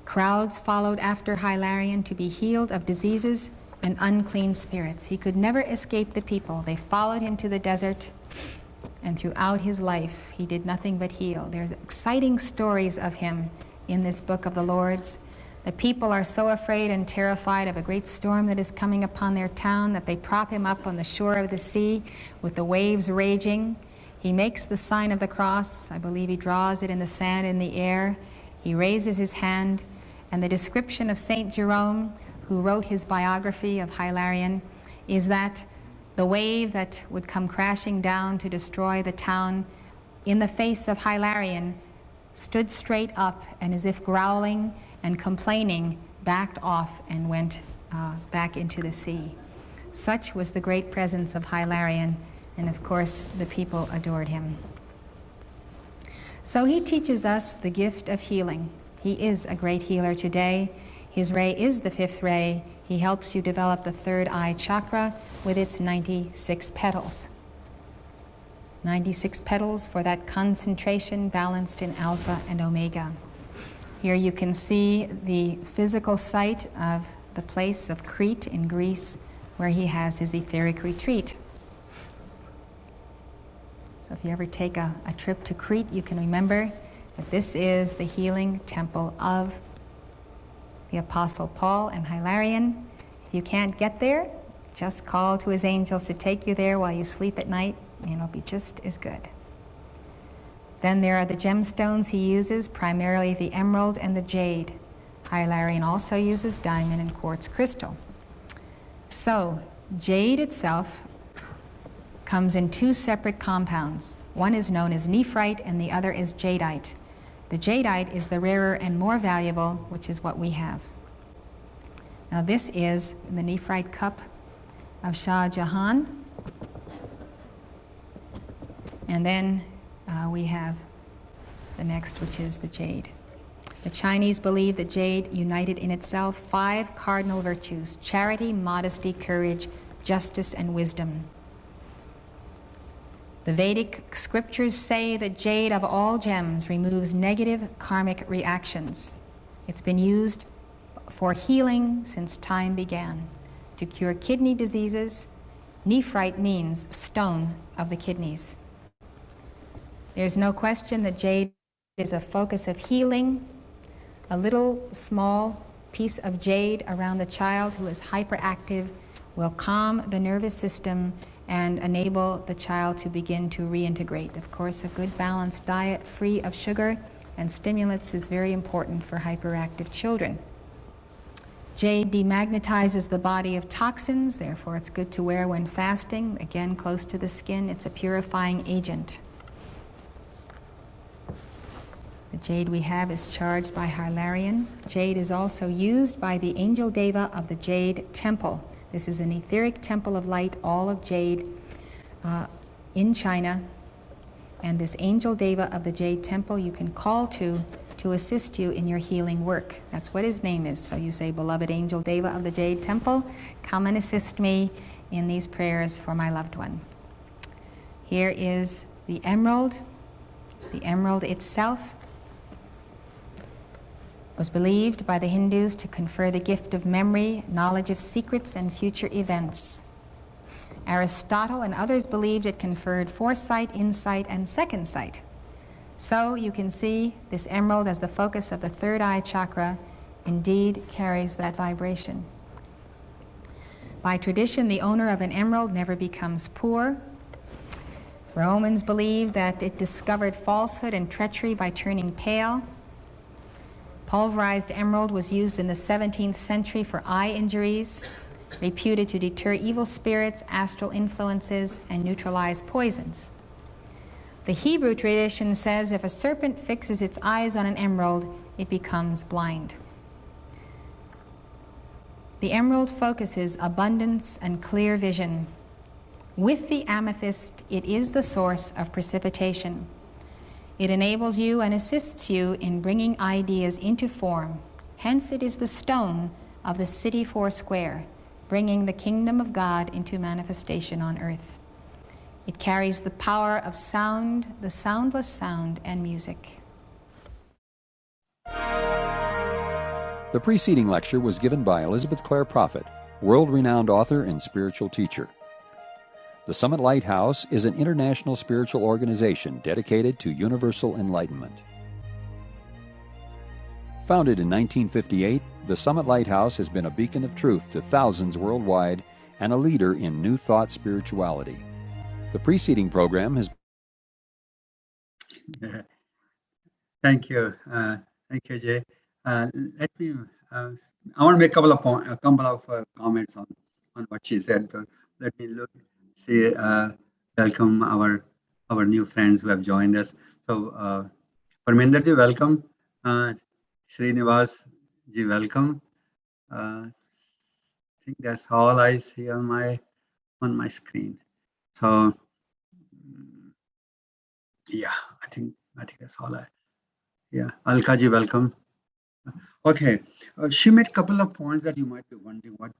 Crowds followed after Hilarion to be healed of diseases and unclean spirits. He could never escape the people. They followed him to the desert, and throughout his life he did nothing but heal. There's exciting stories of him in this book of the Lord's. The people are so afraid and terrified of a great storm that is coming upon their town that they prop him up on the shore of the sea with the waves raging. He makes the sign of the cross. I believe he draws it in the sand in the air. He raises his hand, and the description of Saint Jerome, who wrote his biography of Hilarion, is that the wave that would come crashing down to destroy the town in the face of Hilarion stood straight up and, as if growling and complaining, backed off and went back into the sea. Such was the great presence of Hilarion, and of course the people adored him. So he teaches us the gift of healing. He is a great healer today. His ray is the fifth ray. He helps you develop the third eye chakra with its 96 petals. 96 petals for that concentration balanced in alpha and omega. Here you can see the physical site of the place of Crete in Greece, where he has his etheric retreat. So if you ever take a trip to Crete, you can remember that this is the healing temple of the Apostle Paul and Hilarion. If you can't get there, just call to his angels to take you there while you sleep at night, and it'll be just as good. Then there are the gemstones he uses, primarily the emerald and the jade. Hilarion also uses diamond and quartz crystal. So, jade itself comes in two separate compounds. One is known as nephrite and the other is jadeite. The jadeite is the rarer and more valuable, which is what we have. Now this is the nephrite cup of Shah Jahan. And then we have the next, which is the jade. The Chinese believe that jade united in itself 5 cardinal virtues: charity, modesty, courage, justice, and wisdom. The Vedic scriptures say that jade of all gems removes negative karmic reactions. It's been used for healing since time began. To cure kidney diseases, nephrite means stone of the kidneys. There's no question that jade is a focus of healing. A little small piece of jade around the child who is hyperactive will calm the nervous system and enable the child to begin to reintegrate. Of course, a good balanced diet free of sugar and stimulants is very important for hyperactive children. Jade demagnetizes the body of toxins, therefore it's good to wear when fasting. Again, close to the skin, it's a purifying agent. The jade we have is charged by Hilarion. Jade is also used by the angel deva of the Jade Temple. This is an etheric temple of light, all of jade, in China. And this angel Deva of the Jade Temple you can call to assist you in your healing work. That's what his name is. So you say, beloved angel Deva of the Jade Temple, come and assist me in these prayers for my loved one. Here is the emerald. The emerald itself was believed by the Hindus to confer the gift of memory, knowledge of secrets and future events. Aristotle and others believed it conferred foresight, insight, and second sight. So you can see this emerald as the focus of the third eye chakra indeed carries that vibration. By tradition, the owner of an emerald never becomes poor. Romans believed that it discovered falsehood and treachery by turning pale. Pulverized emerald was used in the 17th century for eye injuries, reputed to deter evil spirits, astral influences, and neutralize poisons. The Hebrew tradition says if a serpent fixes its eyes on an emerald, it becomes blind. The emerald focuses abundance and clear vision. With the amethyst, it is the source of precipitation. It enables you and assists you in bringing ideas into form. Hence, it is the stone of the city four square, bringing the kingdom of God into manifestation on earth. It carries the power of sound, the soundless sound, and music. The preceding lecture was given by Elizabeth Clare Prophet, world-renowned author and spiritual teacher. The Summit Lighthouse is an international spiritual organization dedicated to universal enlightenment. Founded in 1958, the Summit Lighthouse has been a beacon of truth to thousands worldwide and a leader in New Thought spirituality. The preceding program has... Thank you. Thank you, Jay. Let me, I want to make a couple of comments on what she said. So let me welcome our new friends who have joined us. So, Parminder ji, welcome. Srinivas ji, welcome. I think that's all I see on my screen. So, yeah, I think that's all Alka ji, welcome. Okay, she made a couple of points that you might be wondering what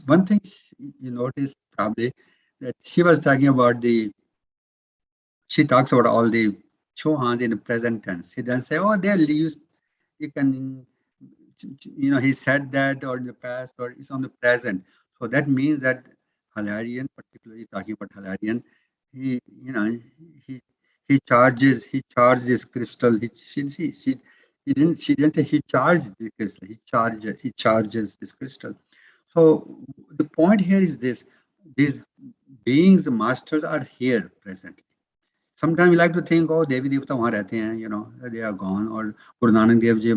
one thing you noticed probably that she was talking about she talks about all the chohans in the present tense. She doesn't say, oh, they're used, you can, he said that or in the past or it's on the present. So that means that Hilarion, particularly talking about Hilarion, he charges this crystal. She didn't say he charged the crystal. He charges this crystal. So the point here is this: these beings, the masters, are here presently. Sometimes we like to think, oh, Devi Devta wahan rehte hain, they are gone, or Guru Nanak Dev Ji,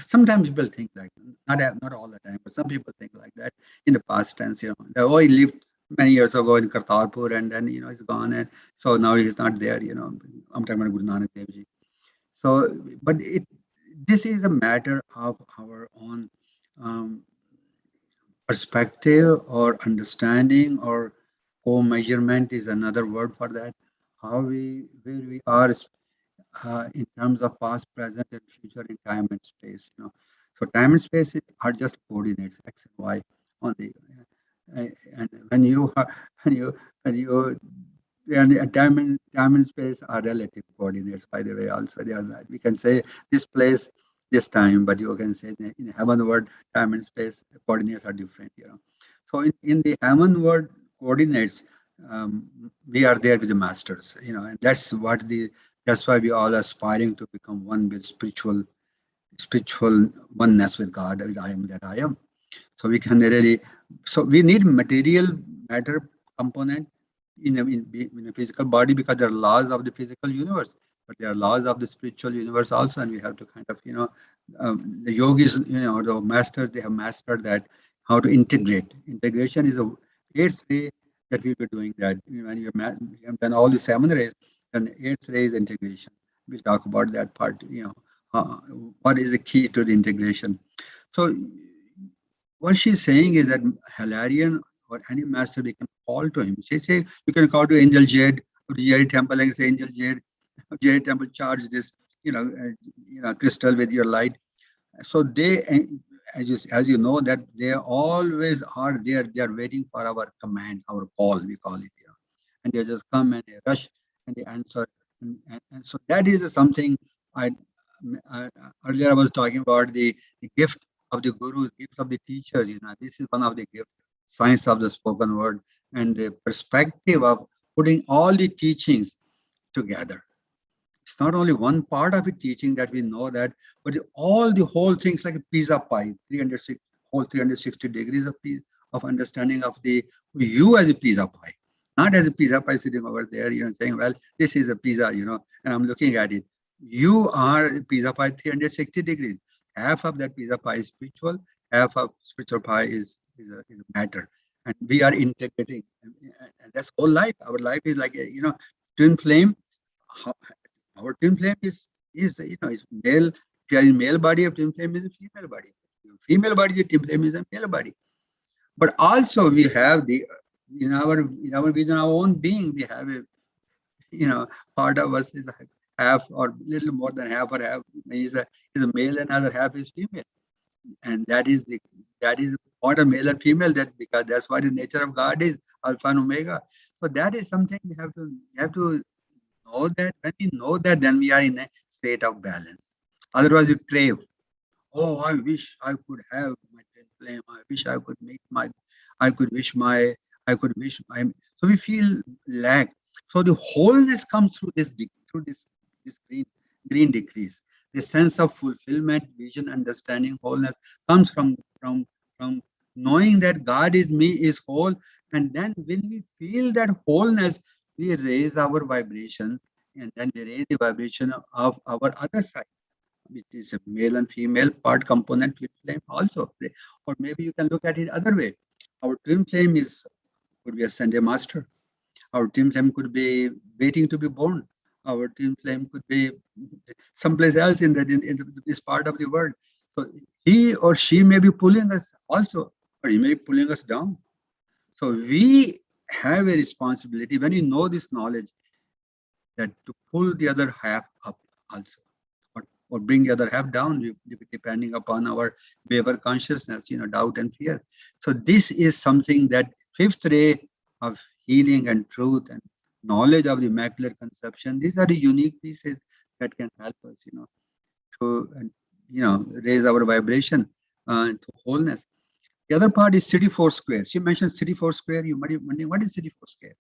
sometimes people think like that. Not all the time, but some people think like that in the past tense, oh, he lived many years ago in Kartarpur and then, he's gone, and so now he's not there, I'm talking about Guru Nanak Dev Ji. So, but this is a matter of our own perspective or understanding, or co-measurement is another word for that. Where we are in terms of past, present, and future in time and space. So time and space are just coordinates, x and y only. And time and space are relative coordinates, by the way. Also, they are that we can say this place, this time, but you can say in heaven world, time and space coordinates are different. So in the heaven world coordinates, we are there with the masters. And that's why we all are aspiring to become one with spiritual oneness with God. With I am that I am. So we can really. So we need material matter component in a physical body because there are laws of the physical universe, but there are laws of the spiritual universe also, and we have to kind of the yogis, the masters, they have mastered that how to integrate. Integration is the eighth ray that we were doing that. When you have done all the 7 rays, then the 8th ray is integration. We'll talk about that part. What is the key to the integration? So what she's saying is that Hilarion or any master, we can call to him. She say you can call to Angel Jade or the Jade Temple, like say Angel Jade, Jade Temple, charge this, crystal with your light. So they, as you know, that they always are there. They are waiting for our command, our call, we call it, and they just come and they rush and they answer. And so that is something I earlier I was talking about the gift of the gurus, gift of the teachers. This is one of the gifts, science of the spoken word, and the perspective of putting all the teachings together. It's not only one part of the teaching that we know that, but all the whole things like a pizza pie, 360 degrees of understanding of the you as a pizza pie, not as a pizza pie sitting over there, saying, well, this is a pizza, and I'm looking at it. You are a pizza pie 360 degrees. Half of that pizza pie is spiritual, half of spiritual pie is a matter. And we are integrating. And that's whole life. Our life is like a, twin flame. Our twin flame is male. If you are in male body, a twin flame is a female body. Female body, a twin flame is a male body. But also we have in our own being, we have a part of us is half or little more than half or half is a male and other half is female. And that is part of male and female, that because that's what the nature of God is, Alpha and Omega. So that is something we have to know that. When we know that, then we are in a state of balance. Otherwise, you crave. Oh, I wish I could have my twin flame. I wish I could make So we feel lack. So the wholeness comes through this green decrease. The sense of fulfillment, vision, understanding, wholeness comes from knowing that God is me, is whole. And then when we feel that wholeness, we raise our vibration, and then we raise the vibration of our other side, which is a male and female part component twin flame also. Or maybe you can look at it other way. Our twin flame could be a Sunday master. Our twin flame could be waiting to be born. Our twin flame could be someplace else in this part of the world. So he or she may be pulling us also, or he may be pulling us down. So we have a responsibility when you know this knowledge, that to pull the other half up also, or bring the other half down, depending upon our waver consciousness, doubt and fear. So this is something that fifth ray of healing and truth and knowledge of the Immaculate Conception. These are the unique pieces that can help us, to raise our vibration to wholeness. The other part is City 4 square. She mentioned City 4 square. You might be wondering, what is City 4 square?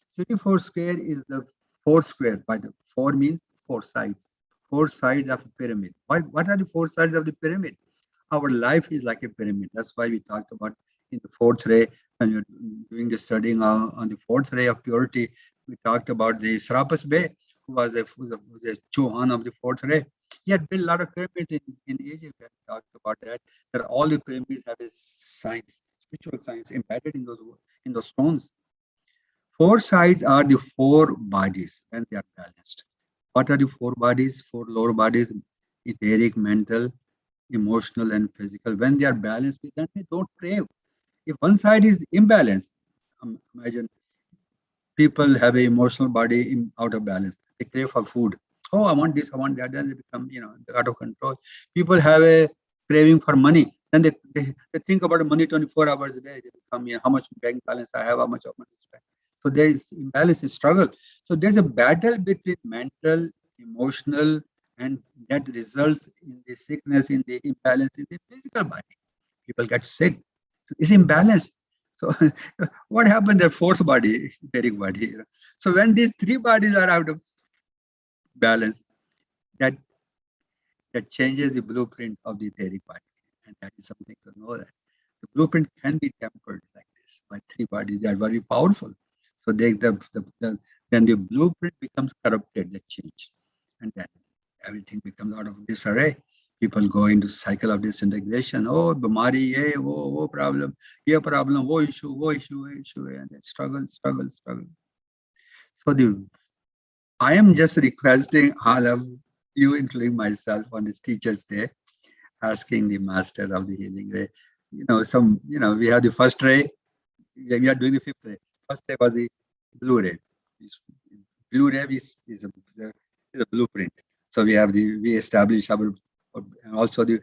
City 4 square is the 4 square. By the 4 means 4 sides. 4 sides of a pyramid. What are the 4 sides of the pyramid? Our life is like a pyramid. That's why we talked about in the 4th ray, when you're doing the studying on the 4th ray of purity. We talked about the Serapis Bey, who was a Chauhan of the 4th ray. He had built a lot of pyramids in Egypt. We talked about that. That all the pyramids have a science, spiritual science embedded in those stones. 4 sides are the 4 bodies when they are balanced. What are the 4 bodies? 4 lower bodies: etheric, mental, emotional, and physical. When they are balanced, then we don't crave. If one side is imbalanced, imagine people have an emotional body out of balance. They crave for food. Oh, I want this, I want that. Then they become, out of control. People have a craving for money. Then they think about money 24 hours a day. They become, how much bank balance I have, how much of money to spend. So there is imbalance, is struggle. So there's a battle between mental, emotional, and that results in the sickness, in the imbalance in the physical body. People get sick. So it's imbalance. So what happened? Their 4th body, etheric body. So when these 3 bodies are out of balance, that changes the blueprint of the etheric body. And that is something to know, that the blueprint can be tempered like this by 3 bodies. They are very powerful. So then the blueprint becomes corrupted, the change. And then everything becomes out of disarray. People go into cycle of disintegration. Oh, bimari, oh problem, oh issue, and then struggle. So I am just requesting all of you, including myself, on this Teacher's Day, asking the Master of the Healing Ray we have the first ray. We are doing the fifth ray. First ray was the blue ray. Blue ray is a blueprint. So we establish our, also the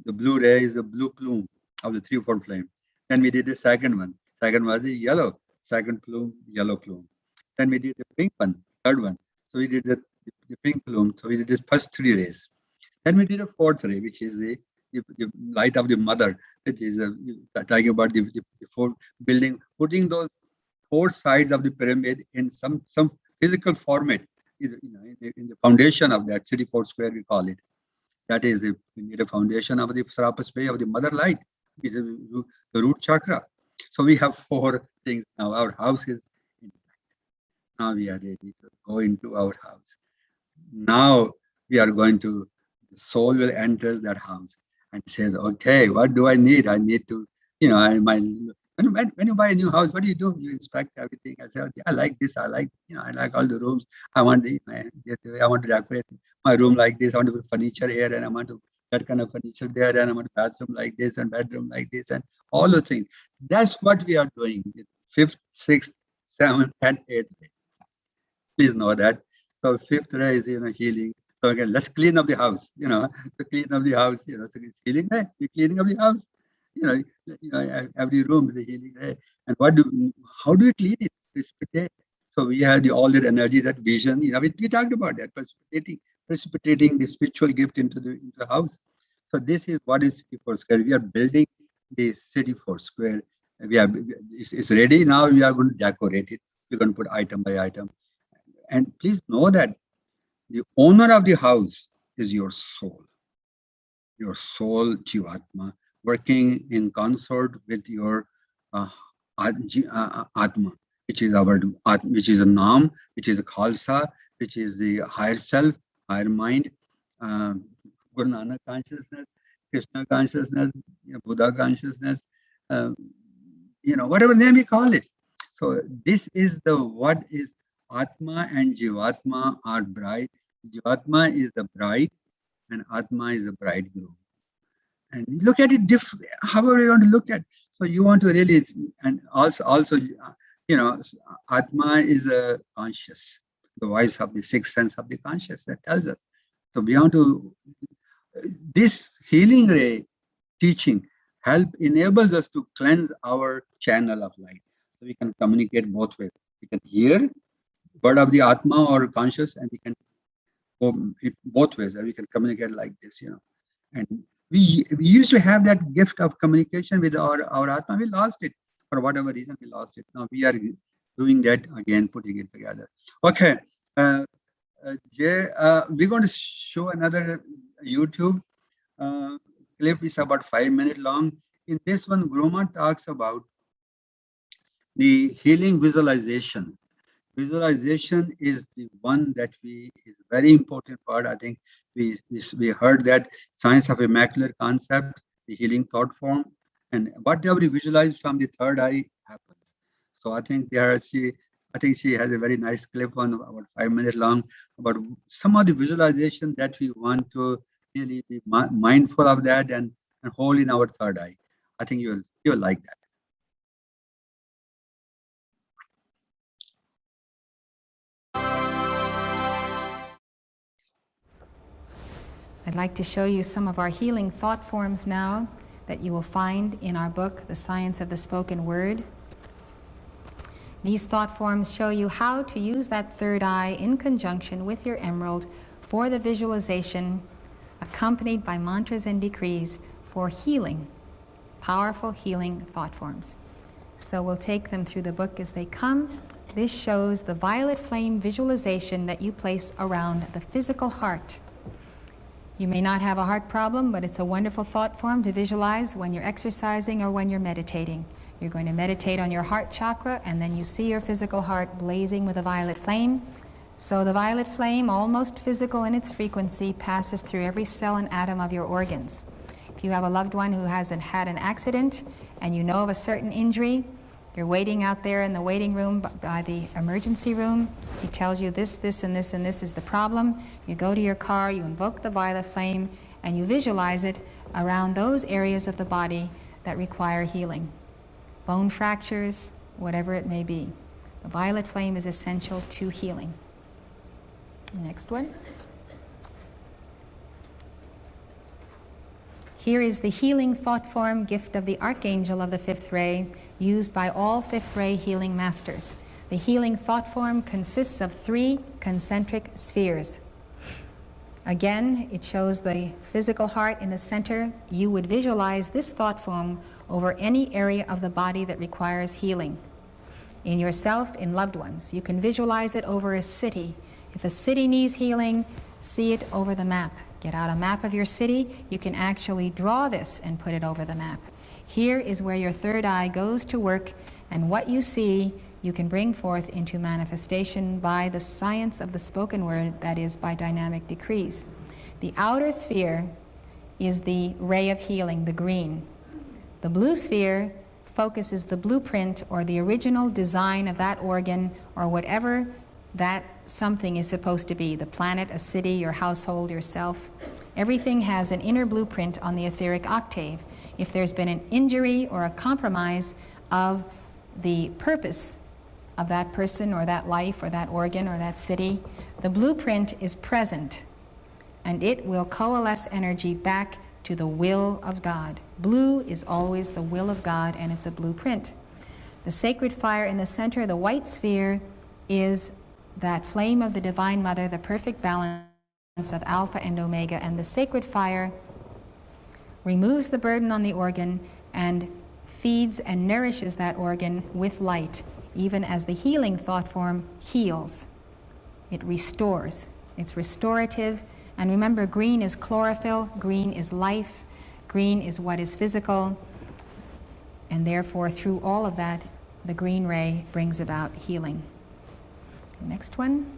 blue ray is the blue plume of the 3-4 flame. Then we did the second one. Second was the yellow. Second plume, yellow plume. Then we did the pink one, third one. So we did the pink plume. So we did the first 3 rays. Then we did a fourth ray, which is the light of the mother, which is talking about the 4 building, putting those 4 sides of the pyramid in some physical format. In the foundation of that city 4 square, we call it. That is, we need a foundation of the Sarapas Bay of the mother light, is the root chakra. So we have 4 things now. Our house is intact. Now we are ready to go into our house. Now we are going to, the soul will enter that house and says, okay, what do I need? I need to, when you buy a new house, what do? You inspect everything. I say, okay, I like this. I like all the rooms. I want to decorate my room like this. I want to put furniture here, and I want to that kind of furniture there, and I want a bathroom like this and bedroom like this, and all the things. That's what we are doing. 5th, 6th, 7th, and 8th day. Please know that. So 5th ray is healing. So again, let's clean up the house. To clean up the house. So it's healing ray. We're cleaning up the house. Every room is a healing ray. And how do we clean it? Precipitate. So we have all that energy, that vision. We talked about that, precipitating the spiritual gift into the house. So this is what is City 4 Square. We are building the City 4 Square. It's ready now. We are going to decorate it. We're going to put item by item. And please know that the owner of the house is your soul. Your soul, Jivatma, working in consort with your Atma, which is a Nam, which is a Khalsa, which is the higher self, higher mind, Guru Nanak consciousness, Krishna consciousness, Buddha consciousness, whatever name you call it. So this is what is Atma and Jivatma are bride. Jivatma is the bride and Atma is the bridegroom. And look at it differently, however you want to look at it. So you want to really, and also, Atma is a conscious, the voice of the 6th sense of the conscious that tells us. So we want to, this healing ray teaching enables us to cleanse our channel of light. So we can communicate both ways. We can hear word of the Atma or conscious, and we can go both ways. We can communicate like this, And we used to have that gift of communication with our Atma. We lost it. For whatever reason, we lost it. Now we are doing that again, putting it together. Okay. Jay, we're going to show another YouTube clip. It's about 5 minutes long. In this one, Groma talks about the healing visualization. Visualization is the one that is very important part. I think we heard that science of immaculate concept, the healing thought form, and whatever we visualize from the third eye happens. So I think she has a very nice clip on about 5 minutes long about some of the visualization that we want to really be mindful of that and hold in our third eye. I think you'll like that. I'd like to show you some of our healing thought forms now that you will find in our book, The Science of the Spoken Word. These thought forms show you how to use that third eye in conjunction with your emerald for the visualization, accompanied by mantras and decrees for healing, powerful healing thought forms. So we'll take them through the book as they come. This shows the violet flame visualization that you place around the physical heart. You may not have a heart problem, but it's a wonderful thought form to visualize when you're exercising or when you're meditating. You're going to meditate on your heart chakra, and then you see your physical heart blazing with a violet flame. So the violet flame, almost physical in its frequency, passes through every cell and atom of your organs. If you have a loved one who hasn't had an accident and you know of a certain injury, you're waiting out there in the waiting room by the emergency room. He tells you this, this, and this, and this is the problem. You go to your car, you invoke the violet flame, and you visualize it around those areas of the body that require healing. Bone fractures, whatever it may be. The violet flame is essential to healing. Next one. Here is the healing thought form gift of the Archangel of the fifth ray, used by all fifth ray healing masters. The healing thought form consists of 3 concentric spheres. Again, it shows the physical heart in the center. You would visualize this thought form over any area of the body that requires healing. In yourself, in loved ones. You can visualize it over a city. If a city needs healing, see it over the map. Get out a map of your city. You can actually draw this and put it over the map. Here is where your third eye goes to work, and what you see you can bring forth into manifestation by the science of the spoken word, that is, by dynamic decrees. The outer sphere is the ray of healing, the green. The blue sphere focuses the blueprint or the original design of that organ or whatever that something is supposed to be, the planet, a city, your household, yourself. Everything has an inner blueprint on the etheric octave. If there's been an injury or a compromise of the purpose of that person or that life or that organ or that city, the blueprint is present, and it will coalesce energy back to the will of God. Blue is always the will of God, and it's a blueprint. The sacred fire in the center, the white sphere, is that flame of the Divine Mother, the perfect balance of Alpha and Omega, and the sacred fire removes the burden on the organ and feeds and nourishes that organ with light, even as the healing thought form heals. It restores. It's restorative. And remember, green is chlorophyll, green is life, green is what is physical, and therefore through all of that, the green ray brings about healing. Next one.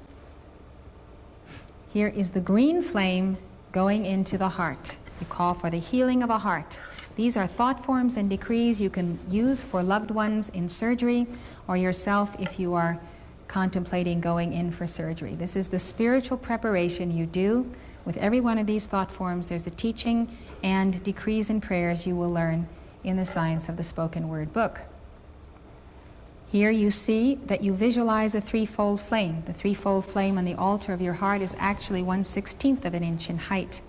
Here is the green flame going into the heart. You call for the healing of a heart. These are thought forms and decrees you can use for loved ones in surgery or yourself if you are contemplating going in for surgery. This is the spiritual preparation you do. With every one of these thought forms, there's a teaching and decrees and prayers you will learn in the Science of the Spoken Word book. Here you see that you visualize a threefold flame. The threefold flame on the altar of your heart is actually 1/16 of an inch in height.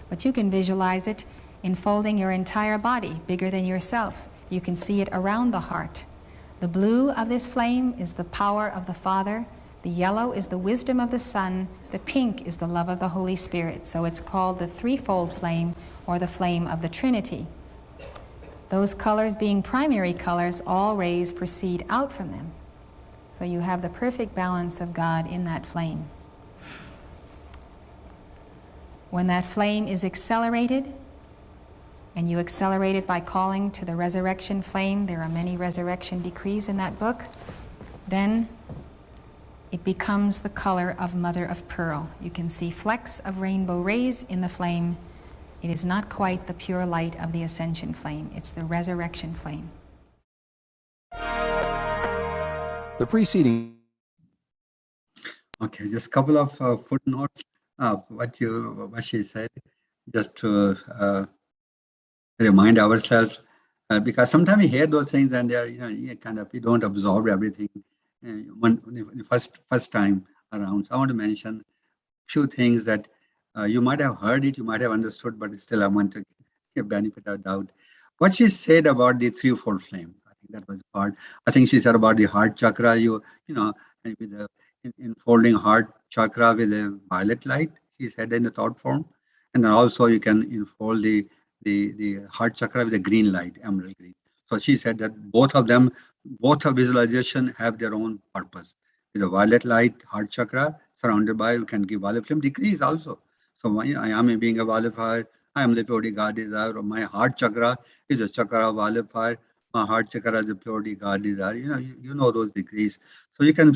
But you can visualize it enfolding your entire body, bigger than yourself. You can see it around the heart. The blue of this flame is the power of the Father. The yellow is the wisdom of the Son. The pink is the love of the Holy Spirit. So it's called the threefold flame, or the flame of the Trinity. Those colors being primary colors, all rays proceed out from them. So you have the perfect balance of God in that flame. When that flame is accelerated, and you accelerate it by calling to the resurrection flame, there are many resurrection decrees in that book, then it becomes the color of mother of pearl. You can see flecks of rainbow rays in the flame. It is not quite the pure light of the ascension flame. It's the resurrection flame. The preceding. Okay, just a couple of footnotes of what she said, just to remind ourselves, because sometimes we hear those things and they are, you don't absorb everything when first time around. So I want to mention a few things that you might have heard it, you might have understood, but still I want to give benefit of doubt. What she said about the threefold flame, I think that was part. I think she said about the heart chakra, with the enfolding heart chakra with a violet light. She said in the thought form, and then also you can enfold the heart chakra with a green light, emerald green. So she said that both of visualization have their own purpose. With a violet light, heart chakra surrounded by, you can give violet flame decrease also. So I am being a violet fire. I am the purity God desire. My heart chakra is a chakra of violet fire. My heart chakra is a purity God desire. You know those decrees. So you can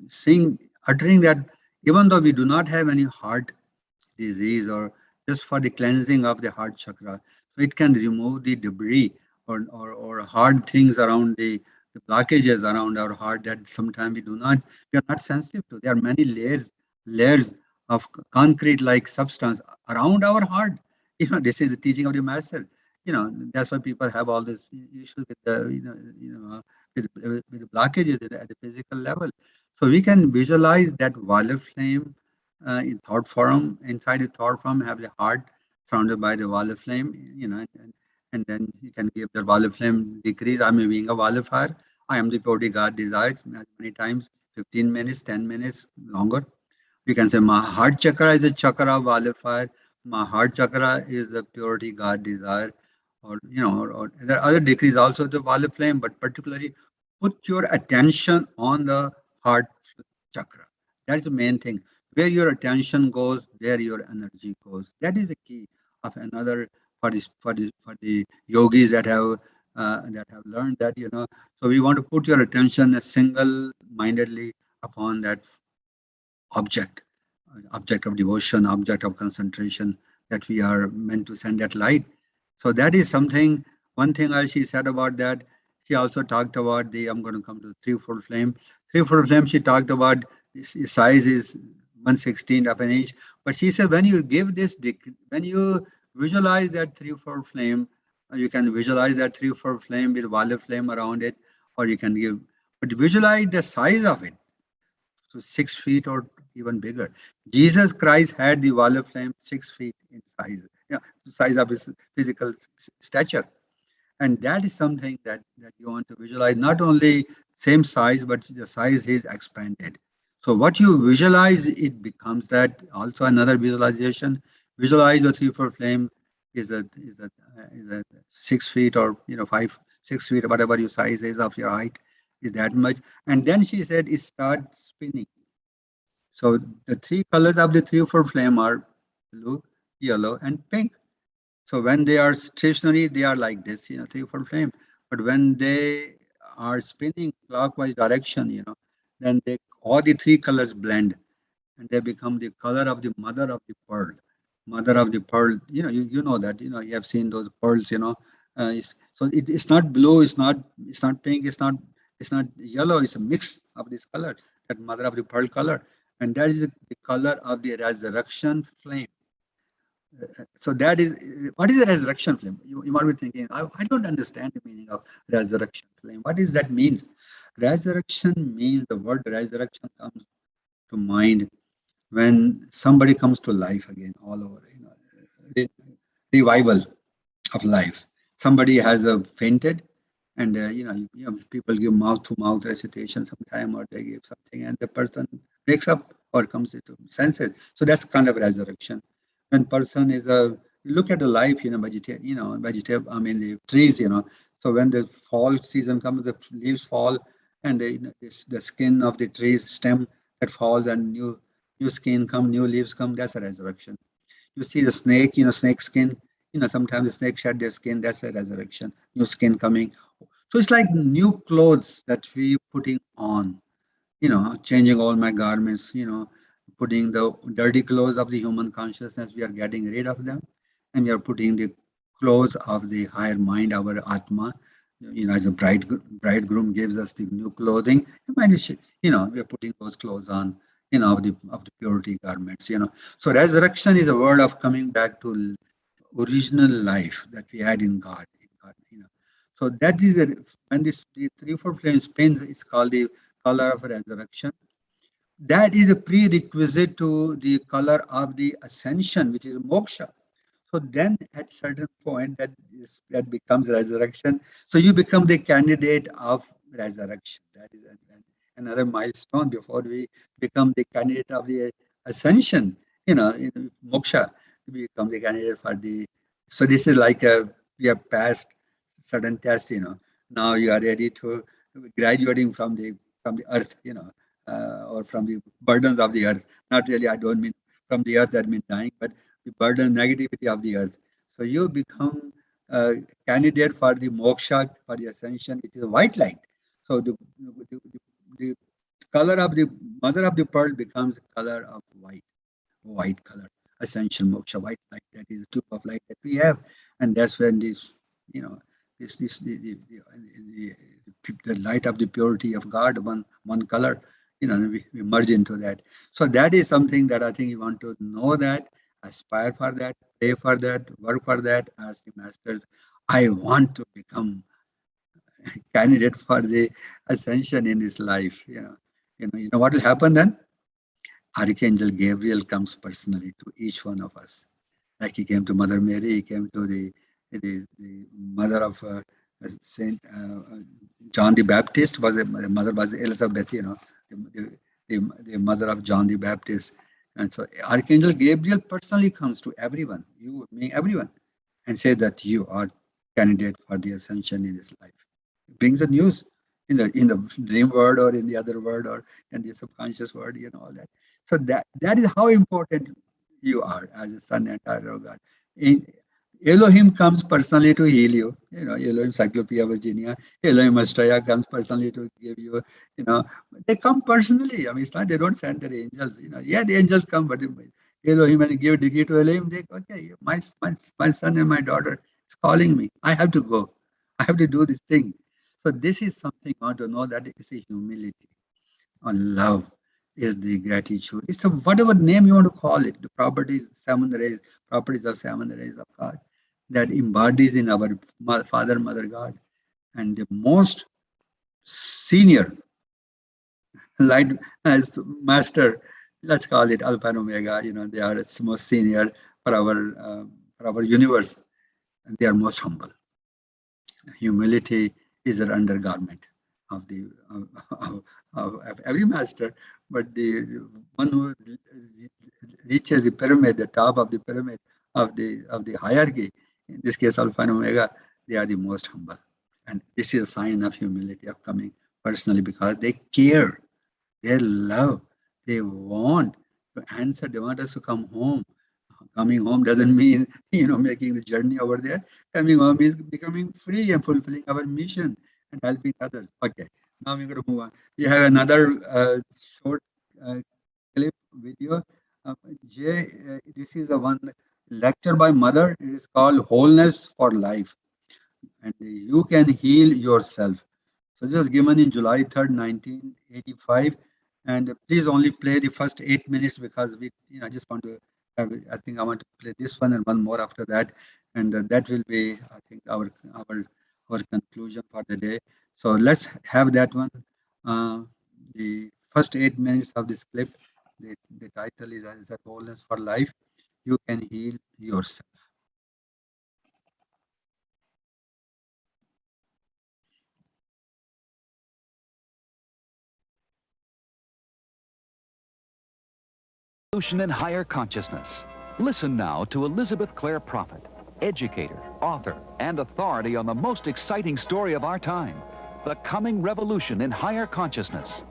sing, uttering that, even though we do not have any heart disease or just for the cleansing of the heart chakra. So it can remove the debris or hard things around the blockages around our heart that sometimes we are not sensitive to. There are many layers of concrete-like substance around our heart. This is the teaching of the master. That's why people have all this issues with the, with the blockages at the physical level. So we can visualize that violet flame in thought form. Inside the thought form, have the heart surrounded by the violet flame, and then you can give the violet flame decrease. I'm being a violet fire. I am the purity God desires as many times, 15 minutes, 10 minutes, longer. You can say my heart chakra is a chakra of violet fire. My heart chakra is the purity God desire, or there are other degrees also to violet flame, but particularly put your attention on the heart chakra. That is the main thing. Where your attention goes, there your energy goes. That is the key of another for the yogis that have learned that. So we want to put your attention single-mindedly upon that object, object of devotion, object of concentration that we are meant to send that light. So that is something. One thing she said about that, she also talked about I'm going to come to threefold flame. Threefold flame, she talked about size is 1/16 of an inch. But she said when you give this, when you visualize that threefold flame, you can visualize that threefold flame with violet flame around it, or you can but visualize the size of it to 6 feet or even bigger. Jesus Christ had the violet flame 6 feet in size, the size of his physical stature. And that is something that you want to visualize, not only same size, but the size is expanded. So what you visualize, it becomes that. Also another visualization. Visualize the threefold flame is a 6 feet, or 5, 6 feet, whatever your size is of your height, is that much. And then she said it starts spinning. So the three colors of the threefold flame are blue, yellow, and pink. So when they are stationary, they are like this, threefold flame. But when they are spinning clockwise direction, then all the three colors blend, and they become the color of the mother of the pearl. Mother of the pearl, you know that, you have seen those pearls, so it's not blue, it's not pink, it's not yellow, it's a mix of this color, that mother of the pearl color. And that is the color of the resurrection flame. So that is, what is a resurrection flame? You might be thinking, I don't understand the meaning of resurrection flame. What does that means? Resurrection means, the word resurrection comes to mind when somebody comes to life again, all over, revival of life. Somebody has fainted, and people give mouth-to-mouth recitation sometime, or they give something, and the person wakes up or comes into senses. So that's kind of resurrection. When person is look at the life, vegetable. I mean the trees, So when the fall season comes, the leaves fall, and the skin of the trees stem that falls, and new skin come, new leaves come. That's a resurrection. You see the snake, snake skin. Sometimes the snake shed their skin. That's a resurrection. New skin coming. So it's like new clothes that we putting on. Changing all my garments. Putting the dirty clothes of the human consciousness. We are getting rid of them, and we are putting the clothes of the higher mind, our Atma. As a bridegroom gives us the new clothing. We are putting those clothes on. Of the purity garments. So resurrection is a word of coming back to original life that we had in God. So that is when the threefold flame spins, it's called the color of resurrection. That is a prerequisite to the color of the ascension, which is moksha. So then at certain point that becomes resurrection. So you become the candidate of resurrection. That is another milestone before we become the candidate of the ascension, in moksha. We become the candidate for so this is like we have passed certain tests, Now you are ready to graduating from the earth, or from the burdens of the earth. Not really, I don't mean from the earth that means dying, but the burden, negativity of the earth. So you become a candidate for the moksha, for the ascension, which is a white light. So the color of the mother of the pearl becomes the color of white color, ascension, moksha, white light. That is the tube of light that we have, and that's when the light of the purity of God, one color, we merge into that. So that is something that I think you want to know, that aspire for that, pray for that, work for that, ask the masters. I want to become a candidate for the ascension in this life. You know what will happen then? Archangel Gabriel comes personally to each one of us. Like he came to Mother Mary, he came to the mother of Saint John the Baptist. The mother was Elizabeth, the mother of John the Baptist. And so Archangel Gabriel personally comes to everyone, you, me, everyone, and say that you are candidate for the ascension in his life. It brings the news in the dream world or in the other world or in the subconscious world, all that. So that is how important you are as a son and daughter of God. In, Elohim comes personally to heal you. Elohim Cyclopedia Virginia, Elohim Astraya comes personally to give you, they come personally. I mean, it's not they don't send their angels. Yeah, the angels come, but Elohim and give degree to Elohim. They okay, my son and my daughter is calling me. I have to go. I have to do this thing. So this is something I want to know, that it's a humility or love is the gratitude. It's whatever name you want to call it. The properties of seven rays of God that embodies in our Father, Mother God, and the most senior light as master. Let's call it Alpha and Omega. They are the most senior for our universe, and they are most humble. Humility is an undergarment of the of every master, but the one who reaches the pyramid, the top of the pyramid of the hierarchy, in this case Alpha and Omega, they are the most humble, and this is a sign of humility, of coming personally, because they care, they love, they want to answer, they want us to come home. Coming home doesn't mean, making the journey over there. Coming home is becoming free and fulfilling our mission and helping others. Okay, now we're going to move on. We have another short clip video. Jay, this is the one lecture by Mother. It is called Wholeness for Life. And you can heal yourself. So this was given in July 3rd, 1985. And please only play the first 8 minutes, because I just want to have, I think I want to play this one and one more after that. And that will be, I think, our conclusion for the day. So let's have that one. The first 8 minutes of this clip, the title is Wholeness for Life. You can heal yourself. Evolution in Higher Consciousness. Listen now to Elizabeth Clare Prophet, educator, author, and authority on the most exciting story of our time, the coming revolution in higher consciousness.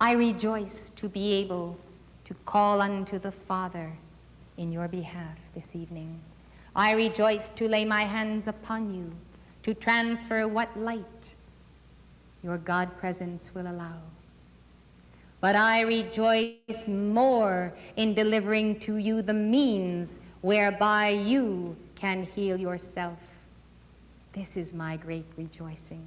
I rejoice to be able to call unto the Father in your behalf this evening. I rejoice to lay my hands upon you, to transfer what light your God presence will allow. But I rejoice more in delivering to you the means whereby you can heal yourself. This is my great rejoicing.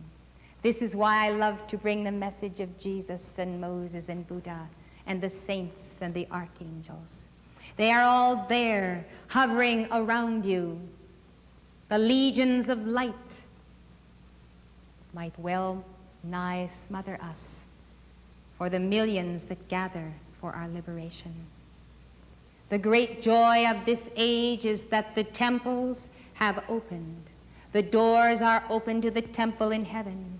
This is why I love to bring the message of Jesus and Moses and Buddha and the saints and the archangels. They are all there, hovering around you. The legions of light might well nigh smother us for the millions that gather for our liberation. The great joy of this age is that the temples have opened. The doors are open to the temple in heaven.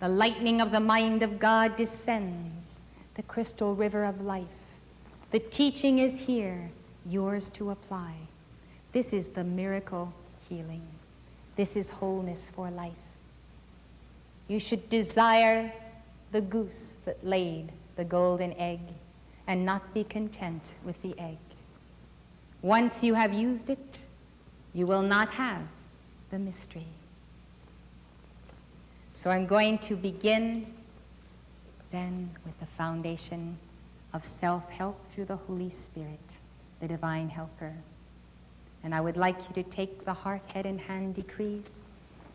The lightning of the mind of God descends, the crystal river of life. The teaching is here, yours to apply. This is the miracle healing. This is wholeness for life. You should desire the goose that laid the golden egg and not be content with the egg. Once you have used it, you will not have the mystery. So I'm going to begin then with the foundation of self-help through the Holy Spirit, the divine helper. And I would like you to take the heart, head, and hand decrees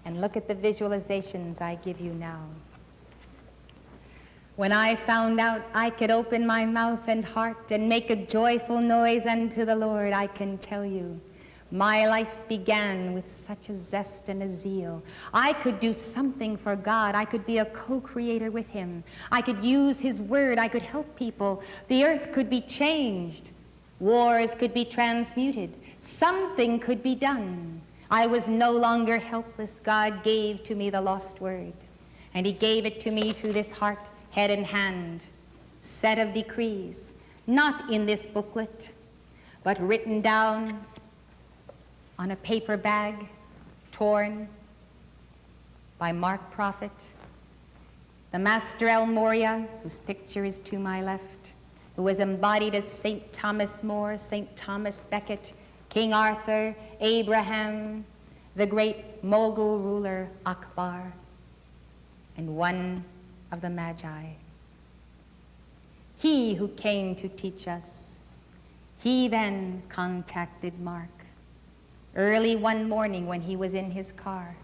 and look at the visualizations I give you now. When I found out I could open my mouth and heart and make a joyful noise unto the Lord, I can tell you, my life began with such a zest and a zeal. I could do something for God. I could be a co-creator with Him. I could use His word. I could help people. The earth could be changed. Wars could be transmuted. Something could be done. I was no longer helpless. God gave to me the lost word. And He gave it to me through this heart, head, and hand set of decrees, not in this booklet, but written down on a paper bag, torn by Mark Prophet, the Master El Moria, whose picture is to my left, who was embodied as St. Thomas More, St. Thomas Becket, King Arthur, Abraham, the great Mughal ruler Akbar, and one of the Magi. He who came to teach us, he then contacted Mark early one morning when he was in his car.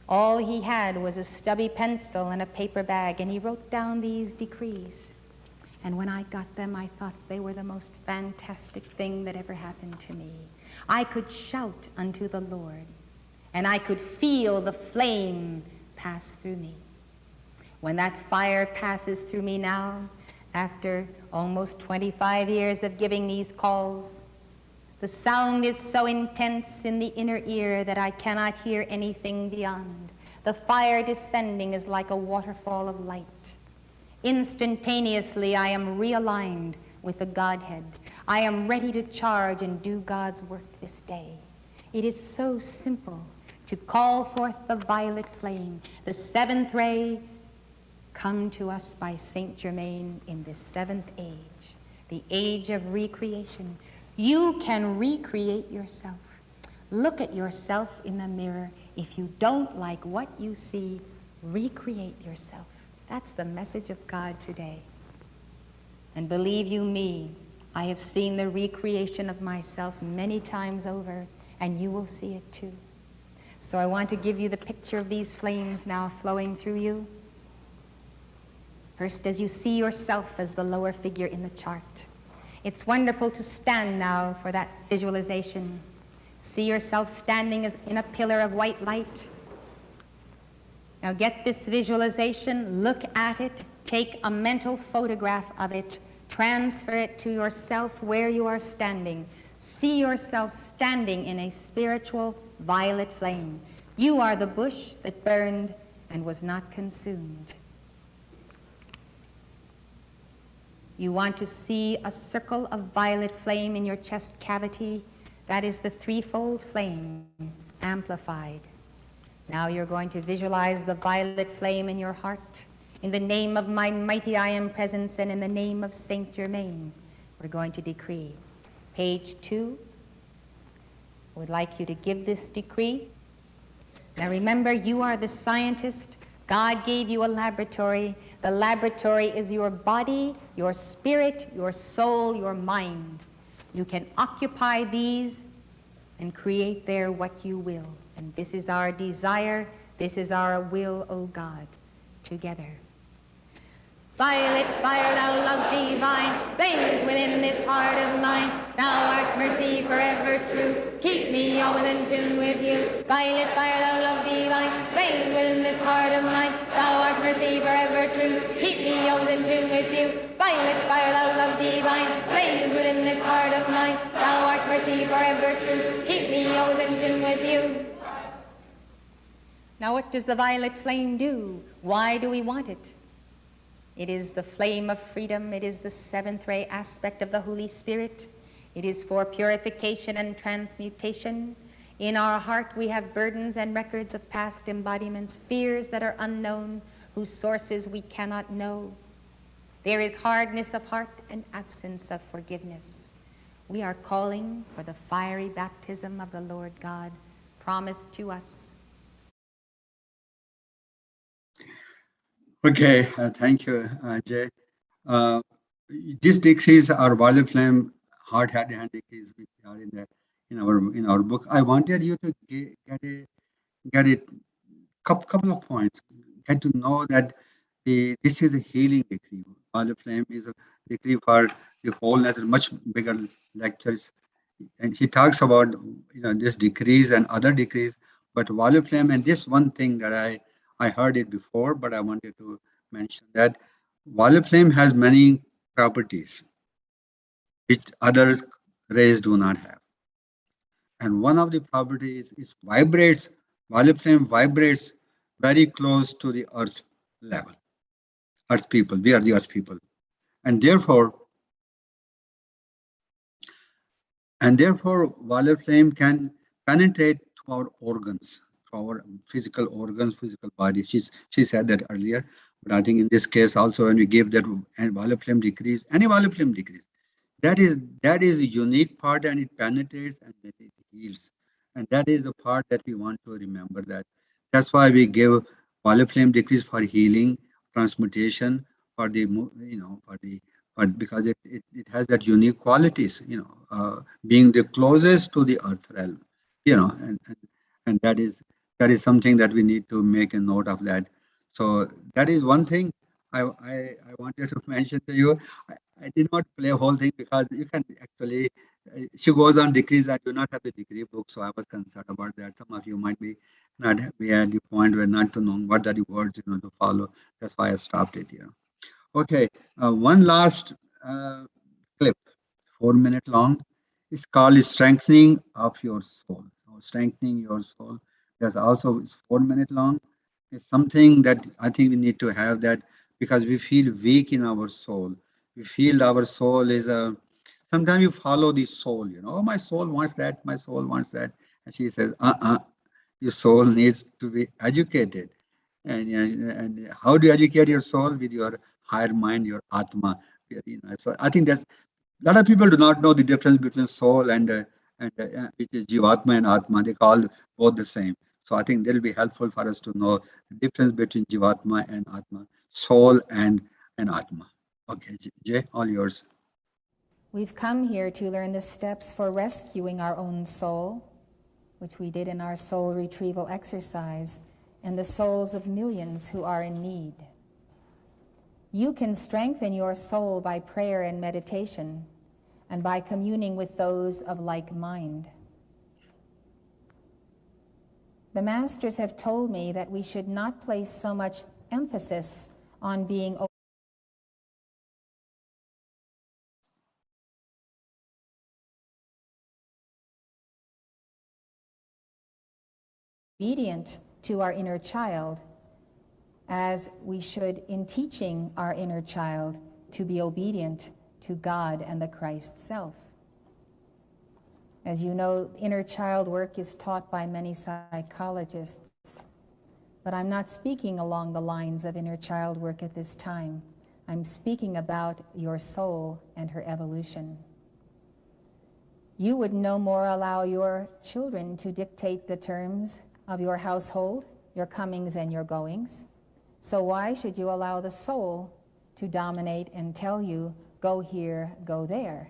All he had was a stubby pencil and a paper bag, and he wrote down these decrees. And when I got them, I thought they were the most fantastic thing that ever happened to me. I could shout unto the Lord, and I could feel the flame pass through me. When that fire passes through me now, after almost 25 years of giving these calls, the sound is so intense in the inner ear that I cannot hear anything beyond. The fire descending is like a waterfall of light. Instantaneously, I am realigned with the Godhead. I am ready to charge and do God's work this day. It is so simple to call forth the violet flame, the seventh ray, come to us by Saint Germain in this seventh age, the age of recreation. You can recreate yourself. Look at yourself in the mirror. If you don't like what you see, recreate yourself. That's the message of God today. And believe you me, I have seen the recreation of myself many times over, and you will see it too. So I want to give you the picture of these flames now flowing through you. First, as you see yourself as the lower figure in the chart, it's wonderful to stand now for that visualization. See yourself standing as in a pillar of white light. Now get this visualization, look at it, take a mental photograph of it, transfer it to yourself where you are standing. See yourself standing in a spiritual violet flame. You are the bush that burned and was not consumed. You want to see a circle of violet flame in your chest cavity. That is the threefold flame amplified. Now you're going to visualize the violet flame in your heart. In the name of my mighty I Am Presence and in the name of Saint Germain, we're going to decree. Page 2. I would like you to give this decree. Now remember, you are the scientist. God gave you a laboratory. The laboratory is your body, your spirit, your soul, your mind. You can occupy these and create there what you will. And this is our desire, this is our will, O God, together. Violet fire, thou love divine, blaze within this heart of mine. Thou art mercy forever true, keep me always in tune with you. Violet fire, thou love divine, blaze within this heart of mine. Thou art mercy forever true, keep me always in tune with you. Violet fire, thou love divine, blaze within this heart of mine. Thou art mercy forever true, keep me always in tune with you. Now what does the violet flame do? Why do we want it? It is the flame of freedom. It is the seventh ray aspect of the Holy Spirit. It is for purification and transmutation. In our heart we have burdens and records of past embodiments, fears that are unknown, whose sources we cannot know. There is hardness of heart and absence of forgiveness. We are calling for the fiery baptism of the Lord God promised to us. Okay, thank you, Jay. These decrees are violet flame, heart, head, hand decrees, which are in in our book. I wanted you to get a couple of points. Get to know that this is a healing decree. Violet flame is a decree for the wholeness. Much bigger lectures, and he talks about this decrees and other decrees. But violet flame, and this one thing that I heard it before, but I wanted to mention that violet flame has many properties which others rays do not have. And one of the properties is vibrates. Violet flame vibrates very close to the earth level. Earth people, we are the earth people. And therefore, violet flame can penetrate to our organs, to our physical organs, physical body. She said that earlier, but I think in this case also, when we give that violet flame decrease, any violet flame decrease, that is a unique part, and it penetrates and it heals. And that is the part that we want to remember. That's why we give violet flame decrease for healing, transmutation, for the because it has that unique qualities, being the closest to the earth realm, and that is something that we need to make a note of that. So that is one thing I wanted to mention to you. I did not play a whole thing because you can actually, she goes on decrees. I do not have the decree book, so I was concerned about that. Some of you might be not be at the point where not to know what are the words to follow. That's why I stopped it here. Okay, one last clip, 4 minute long. It's called Strengthening of Your Soul, or Strengthening Your Soul. That's also 4 minute long. It's something that I think we need to have that, because we feel weak in our soul. We feel our soul is sometimes you follow the soul, oh, my soul wants that, my soul wants that. And she says, your soul needs to be educated. And how do you educate your soul? With your higher mind, your Atma. So I think that's a lot of people do not know the difference between soul and which is Jivatma and Atma. They call both the same. So I think that will be helpful for us to know the difference between Jivatma and Atma, soul and Atma. Okay, Jay, all yours. We've come here to learn the steps for rescuing our own soul, which we did in our soul retrieval exercise, and the souls of millions who are in need. You can strengthen your soul by prayer and meditation, and by communing with those of like mind. The masters have told me that we should not place so much emphasis on being obedient to our inner child, as we should in teaching our inner child to be obedient to God and the Christ self. As you know, inner child work is taught by many psychologists, but I'm not speaking along the lines of inner child work at this time. I'm speaking about your soul and her evolution. You would no more allow your children to dictate the terms of your household, your comings and your goings. So why should you allow the soul to dominate and tell you, go here, go there?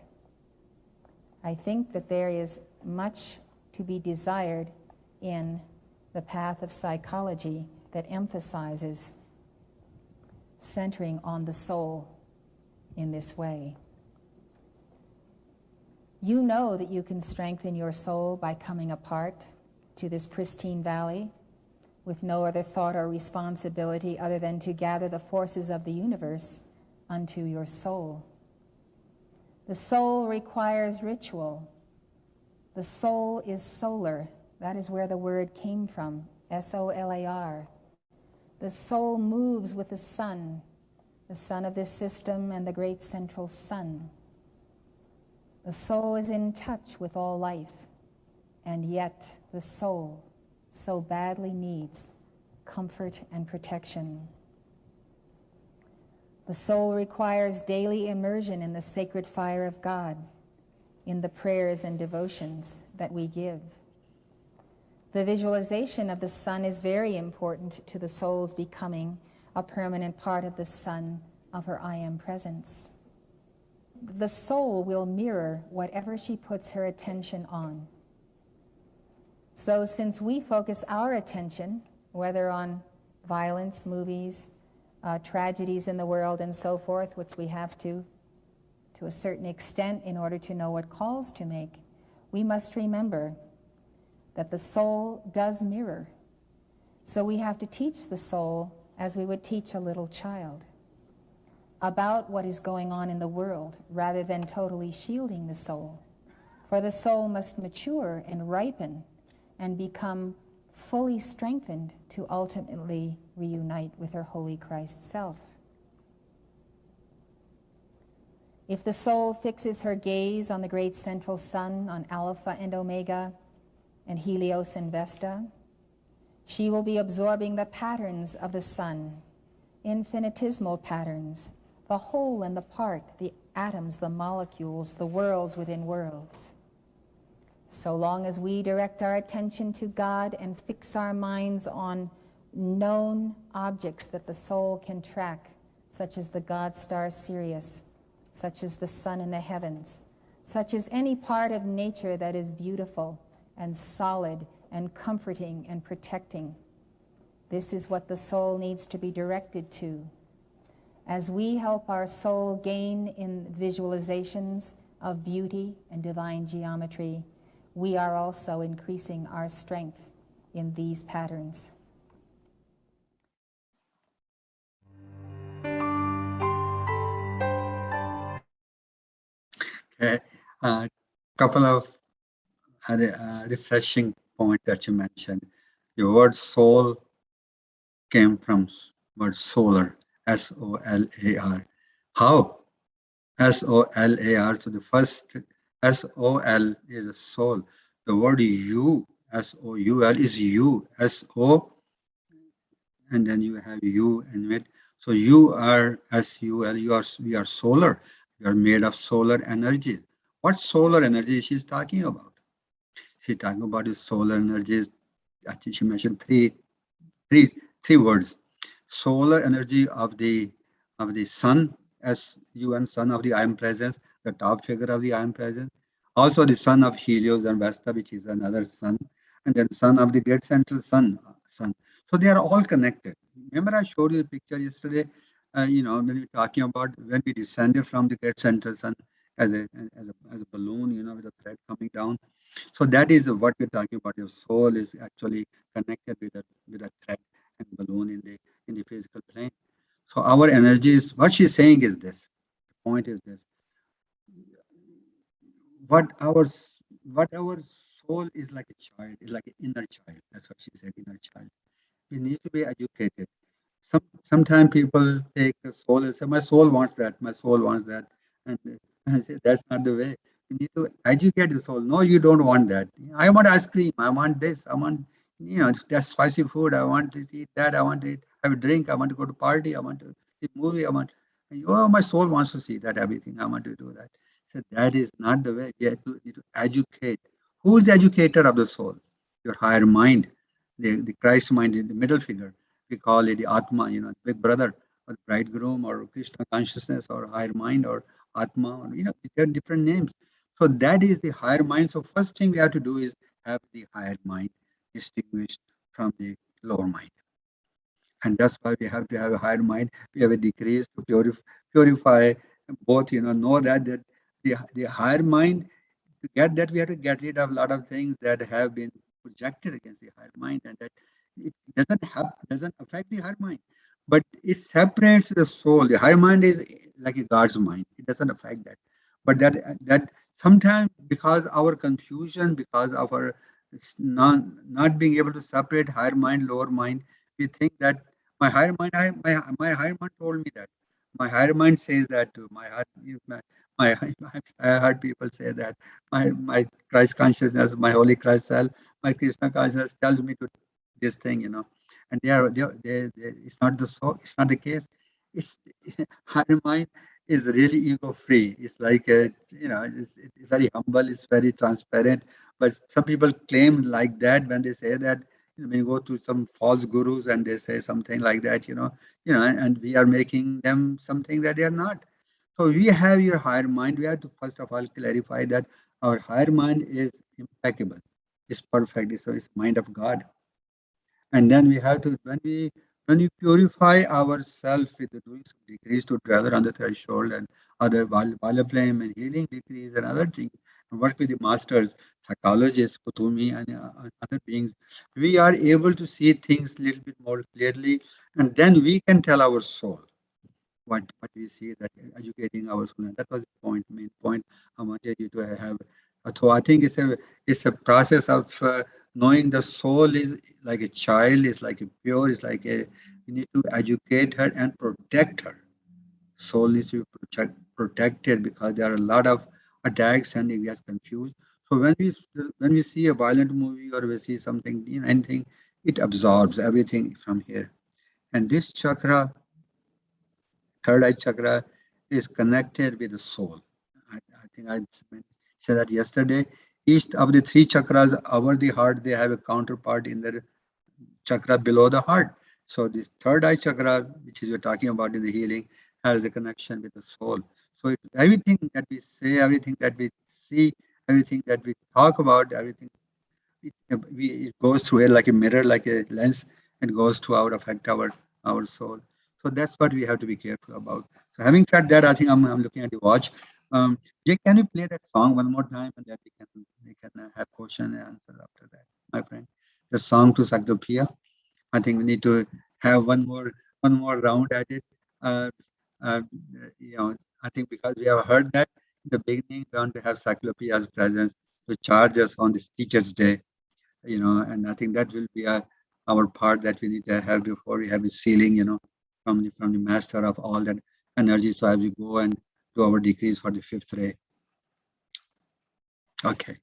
I think that there is much to be desired in the path of psychology that emphasizes centering on the soul in this way. You know that you can strengthen your soul by coming apart to this pristine valley with no other thought or responsibility other than to gather the forces of the universe unto your soul. The soul requires ritual. The soul is solar. That is where the word came from, S-O-L-A-R. The soul moves with the sun of this system and the great central sun. The soul is in touch with all life, and yet the soul so badly needs comfort and protection. The soul requires daily immersion in the sacred fire of God, in the prayers and devotions that we give. The visualization of the sun is very important to the soul's becoming a permanent part of the sun of her I Am presence. The soul will mirror whatever she puts her attention on. So since we focus our attention, whether on violence, movies, tragedies in the world and so forth, which we have to a certain extent in order to know what calls to make, we must remember that the soul does mirror. So we have to teach the soul as we would teach a little child about what is going on in the world rather than totally shielding the soul. For the soul must mature and ripen and become fully strengthened to ultimately reunite with her holy Christ self. If the soul fixes her gaze on the great central sun, on Alpha and Omega, and Helios and Vesta, she will be absorbing the patterns of the sun, infinitesimal patterns, the whole and the part, the atoms, the molecules, the worlds within worlds. So long as we direct our attention to God and fix our minds on known objects that the soul can track, such as the god star Sirius, such as the sun in the heavens, such as any part of nature that is beautiful and solid and comforting and protecting. This is what the soul needs to be directed to. As we help our soul gain in visualizations of beauty and divine geometry, we are also increasing our strength in these patterns. Okay, couple of refreshing points that you mentioned. The word soul came from word solar, S-O-L-A-R. How? S-O-L-A-R. So the first S-O-L is a soul. The word you, S-O-U-L, is you, S-O, and then you have you in it. So you are S-U-L, we are solar. We are made of solar energy. What solar energy she's talking about? She's talking about is solar energies. I think she mentioned three words. Solar energy of the sun, S-U-N, sun of the I am presence, the top figure of the I am presence. Also the sun of Helios and Vesta, which is another sun, and then sun of the great central sun. So they are all connected. Remember I showed you the picture yesterday, when we were talking about when we descended from the great central sun as a balloon, with a thread coming down. So that is what we're talking about. Your soul is actually connected with a thread and balloon in the physical plane. So our energy is, what she's saying is this. The point is this. What our soul is like a child, is like an inner child. That's what she said, inner child. We need to be educated. Sometimes people take the soul and say, my soul wants that, my soul wants that. And I say, that's not the way. You need to educate the soul. No, you don't want that. I want ice cream. I want this. I want, that's spicy food. I want to eat that. I want to have a drink. I want to go to party. I want to see a movie. Oh, my soul wants to see that, everything. I want to do that. So that is not the way. We need to educate. Who is the educator of the soul? Your higher mind, the Christ mind in the middle figure. We call it the Atma, big brother or bridegroom or Krishna consciousness or higher mind or Atma, or, there are different names. So that is the higher mind. So first thing we have to do is have the higher mind distinguished from the lower mind. And that's why we have to have a higher mind. We have a decrease to purify both, know that the higher mind, to get that, we have to get rid of a lot of things that have been projected against the higher mind, and that it doesn't affect the higher mind, but it separates the soul. The higher mind is like a God's mind. It doesn't affect that. But that sometimes, because our confusion, because of our not being able to separate higher mind, lower mind, we think that my higher mind, my higher mind told me that. My higher mind says that too. I heard people say that my Christ consciousness, my holy Christ self, my Krishna consciousness tells me to this thing, and it's not it's not the case. It's higher mind is really ego free. It's like it's very humble, it's very transparent. But some people claim like that when they say that. When you go to some false gurus and they say something like that, and we are making them something that they are not. So we have your higher mind. We have to first of all clarify that our higher mind is impeccable. is perfect. So it's mind of God. And then we have to, when we purify ourselves with the doing some degrees to dweller on the threshold and other Vala flame and healing degrees and other things, and work with the masters, psychologists, Kutumi, and other beings, we are able to see things a little bit more clearly, and then we can tell our soul what we see, that educating our soul. And that was the point, main point I wanted you to have. So I think it's a process of knowing the soul is like a child, is like a pure, is like a, you need to educate her and protect her. Soul needs to be protected because there are a lot of attacks and it gets confused. So when we see a violent movie or we see something, anything, it absorbs everything from here. And this chakra, third eye chakra, is connected with the soul. I think I mentioned that yesterday. Each of the three chakras over the heart, they have a counterpart in the chakra below the heart. So this third eye chakra, which is we're talking about in the healing, has a connection with the soul. So everything that we say, everything that we see, everything that we talk about, everything, it goes through it like a mirror, like a lens, and goes to affect our soul. So that's what we have to be careful about. So having said that, I think I'm looking at the watch. Jake, can you play that song one more time, and then we can have question and answer after that, my friend. The song to Saktopia. I think we need to have one more round at it. Uh, uh, I think because we have heard that in the beginning, we want to have Cyclopea's presence to charge us on this Teacher's Day, and I think that will be our part that we need to have before we have the sealing, from the master of all that energy. So as we go and do our decrees for the fifth ray. Okay.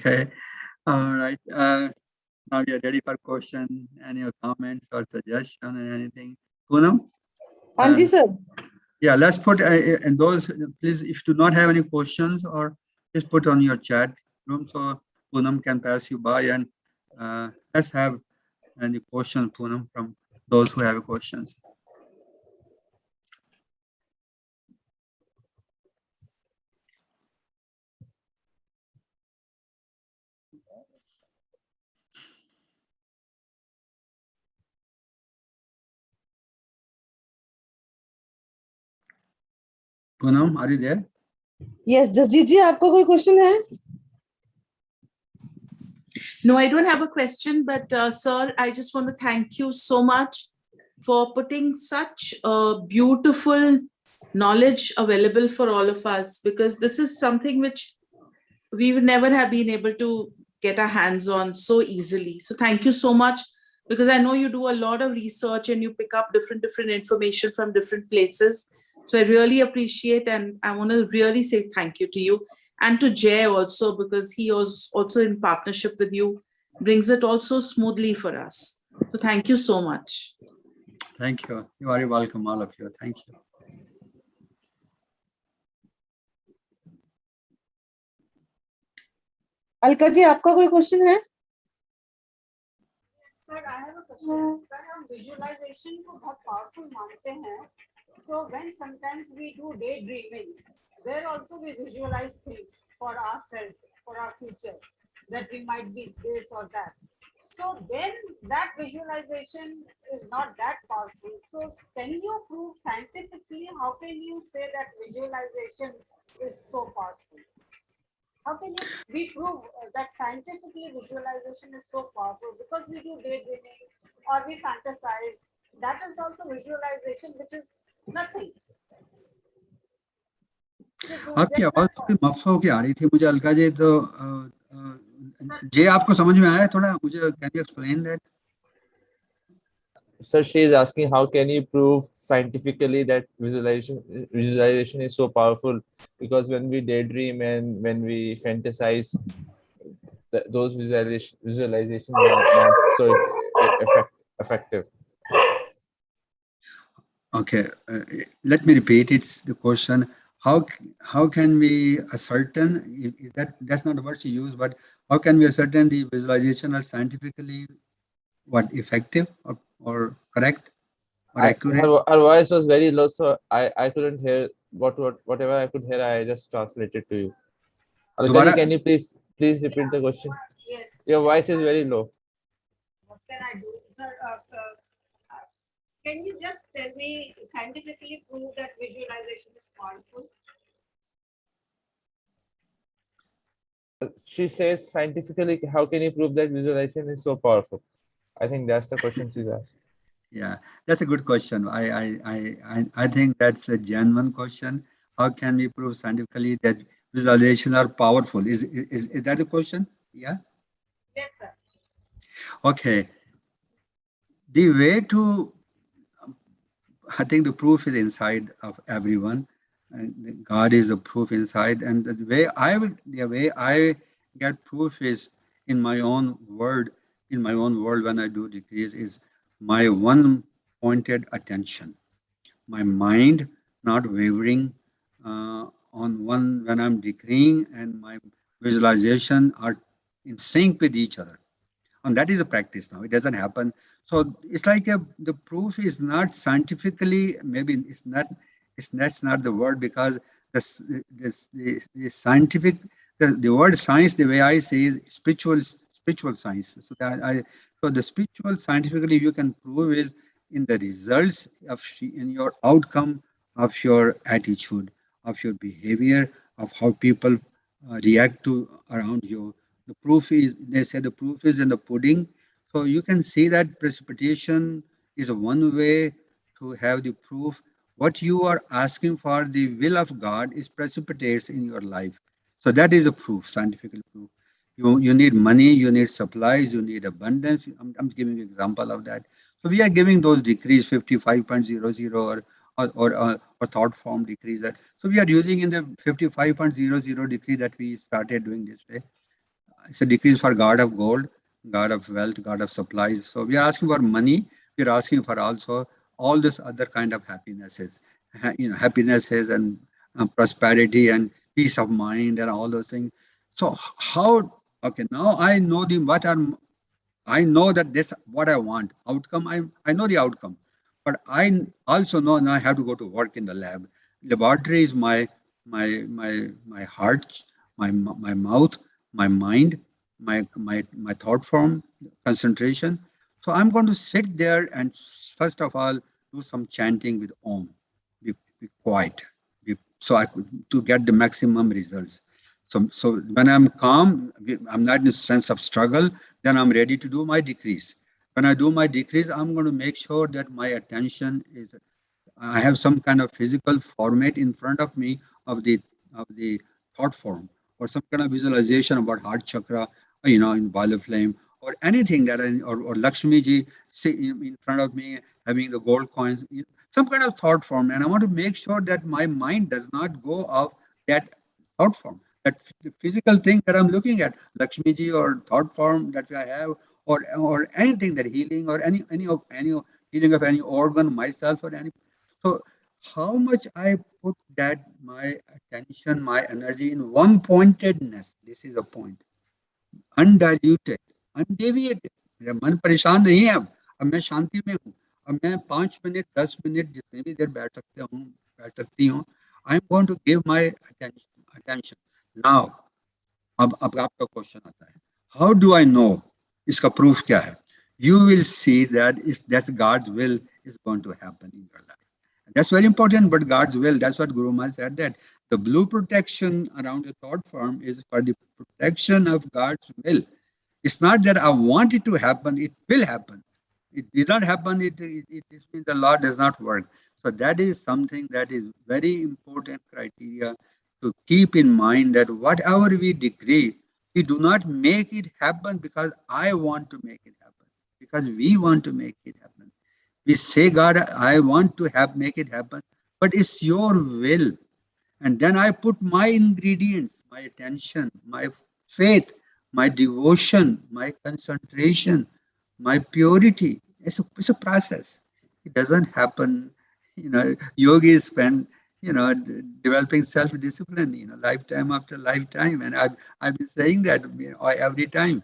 Okay. All right. Now we are ready for question. Any comments or suggestion or anything? Poonam? Anji sir. Yeah, let's put and those, please, if you do not have any questions, or just put on your chat room so Poonam can pass you by, and let's have any question, Poonam, from those who have questions. Poonam, are you there? Yes, Jasjit ji, आपको कोई question है? No, I don't have a question, but sir, I just want to thank you so much for putting such beautiful knowledge available for all of us, because this is something which we would never have been able to get our hands on so easily. So thank you so much, because I know you do a lot of research and you pick up different information from different places. So I really appreciate, and I want to really say thank you to you. And to Jay also, because he was also in partnership with you, brings it also smoothly for us. So thank you so much. Thank you. You are welcome, all of you. Thank you. Alka ji, आपका कोई question है? Sir, I have a question. Sir, हम visualization को बहुत powerful मानते हैं. So when sometimes we do daydreaming, there also we visualize things for ourselves, for our future, that we might be this or that. So then that visualization is not that powerful. So can you prove scientifically, how can you say that visualization is so powerful? How can we prove that scientifically visualization is so powerful? Because we do daydreaming or we fantasize. That is also visualization, which is nothing. आपकी आवाज थोड़ी मफसो की आ रही थी मुझे, अलका जी, तो जे आपको समझ में आया थोड़ा? मुझे can you explain that? So she is asking, how can you prove scientifically that visualization is so powerful? Because when we daydream and when we fantasize, those visualizations are not so effective. Okay, let me repeat. It's the question: how can we ascertain? That's not the word she used, but how can we ascertain the visualization are scientifically effective or correct or accurate? Her voice was very low, so I couldn't hear whatever I could hear. I just translated to you. Alka, can you please repeat the question? Yes. Your voice is very low. What can I do, sir? Can you just tell me scientifically prove that visualization is powerful? She says scientifically, how can you prove that visualization is so powerful? I think that's the question she's asked. Yeah, that's a good question. I think that's a genuine question. How can we prove scientifically that visualizations are powerful? Is that the question? Yeah. Yes, sir. Okay. The way to, I think the proof is inside of everyone. God is the proof inside, and the way I get proof is in my own world. In my own world, when I do decrees, is my one pointed attention, my mind not wavering on one when I'm decreeing, and my visualization are in sync with each other. And that is a practice now. It doesn't happen. So it's like the proof is not scientifically, maybe that's not the word, because the scientific, the word science, the way I say, is spiritual science. So so the spiritual scientifically you can prove is in the results in your outcome of your attitude, of your behavior, of how people react to around you. The proof is, they say the proof is in the pudding. So you can see that precipitation is one way to have the proof. What you are asking for, the will of God, is precipitates in your life. So that is a proof, scientific proof. You need money, you need supplies, you need abundance. I'm giving you an example of that. So we are giving those decrees 55.00 or thought form decrees. That so we are using in the 55.00 decree that we started doing this way. it's a decrease for God of gold, God of wealth, God of supplies. So we are asking for money. We are asking for also all this other kind of happinesses, happinesses and prosperity and peace of mind and all those things. So how? Okay, now I know I know that this what I want. Outcome, I know the outcome. But I also know now I have to go to work in the lab. Laboratory is my heart, my mouth, my mind, my thought form, concentration. So I'm going to sit there and first of all do some chanting with Om. Be quiet. So I could to get the maximum results. So when I'm calm, I'm not in a sense of struggle, then I'm ready to do my decrease. When I do my decrease, I'm going to make sure that my attention is, I have some kind of physical format in front of me of the thought form or some kind of visualization about heart chakra, in ball of flame or anything that or Lakshmi ji in front of me having the gold coins, some kind of thought form. And I want to make sure that my mind does not go off that thought form. That the physical thing that I'm looking at, Lakshmi ji or thought form that I have, or anything that healing or any healing of any organ, myself or any. So how much I put that my attention, my energy in one pointedness. This is a point. Undiluted, undeviated. मेरा मन परेशान नहीं है अब मैं शांति में हूँ अब मैं 5 मिनट 10 मिनट जितने भी देर बैठ सकती हूँ I am going to give my attention now. अब आपका क्वेश्चन आता है how do I know इसका proof क्या है you will see that that's God's will is going to happen in your life. That's very important, but God's will, that's what Guru Maharaj said, that the blue protection around the thought form is for the protection of God's will. It's not that I want it to happen, it will happen. It did not happen, it means the law does not work. So that is something that is very important criteria to keep in mind, that whatever we decree, we do not make it happen because I want to make it happen, because we want to make it happen. We say, God, I want to make it happen, but it's your will. And then I put my ingredients, my attention, my faith, my devotion, my concentration, my purity. It's a process. It doesn't happen. Yogis spend, developing self-discipline, lifetime after lifetime. And I've been saying that every time.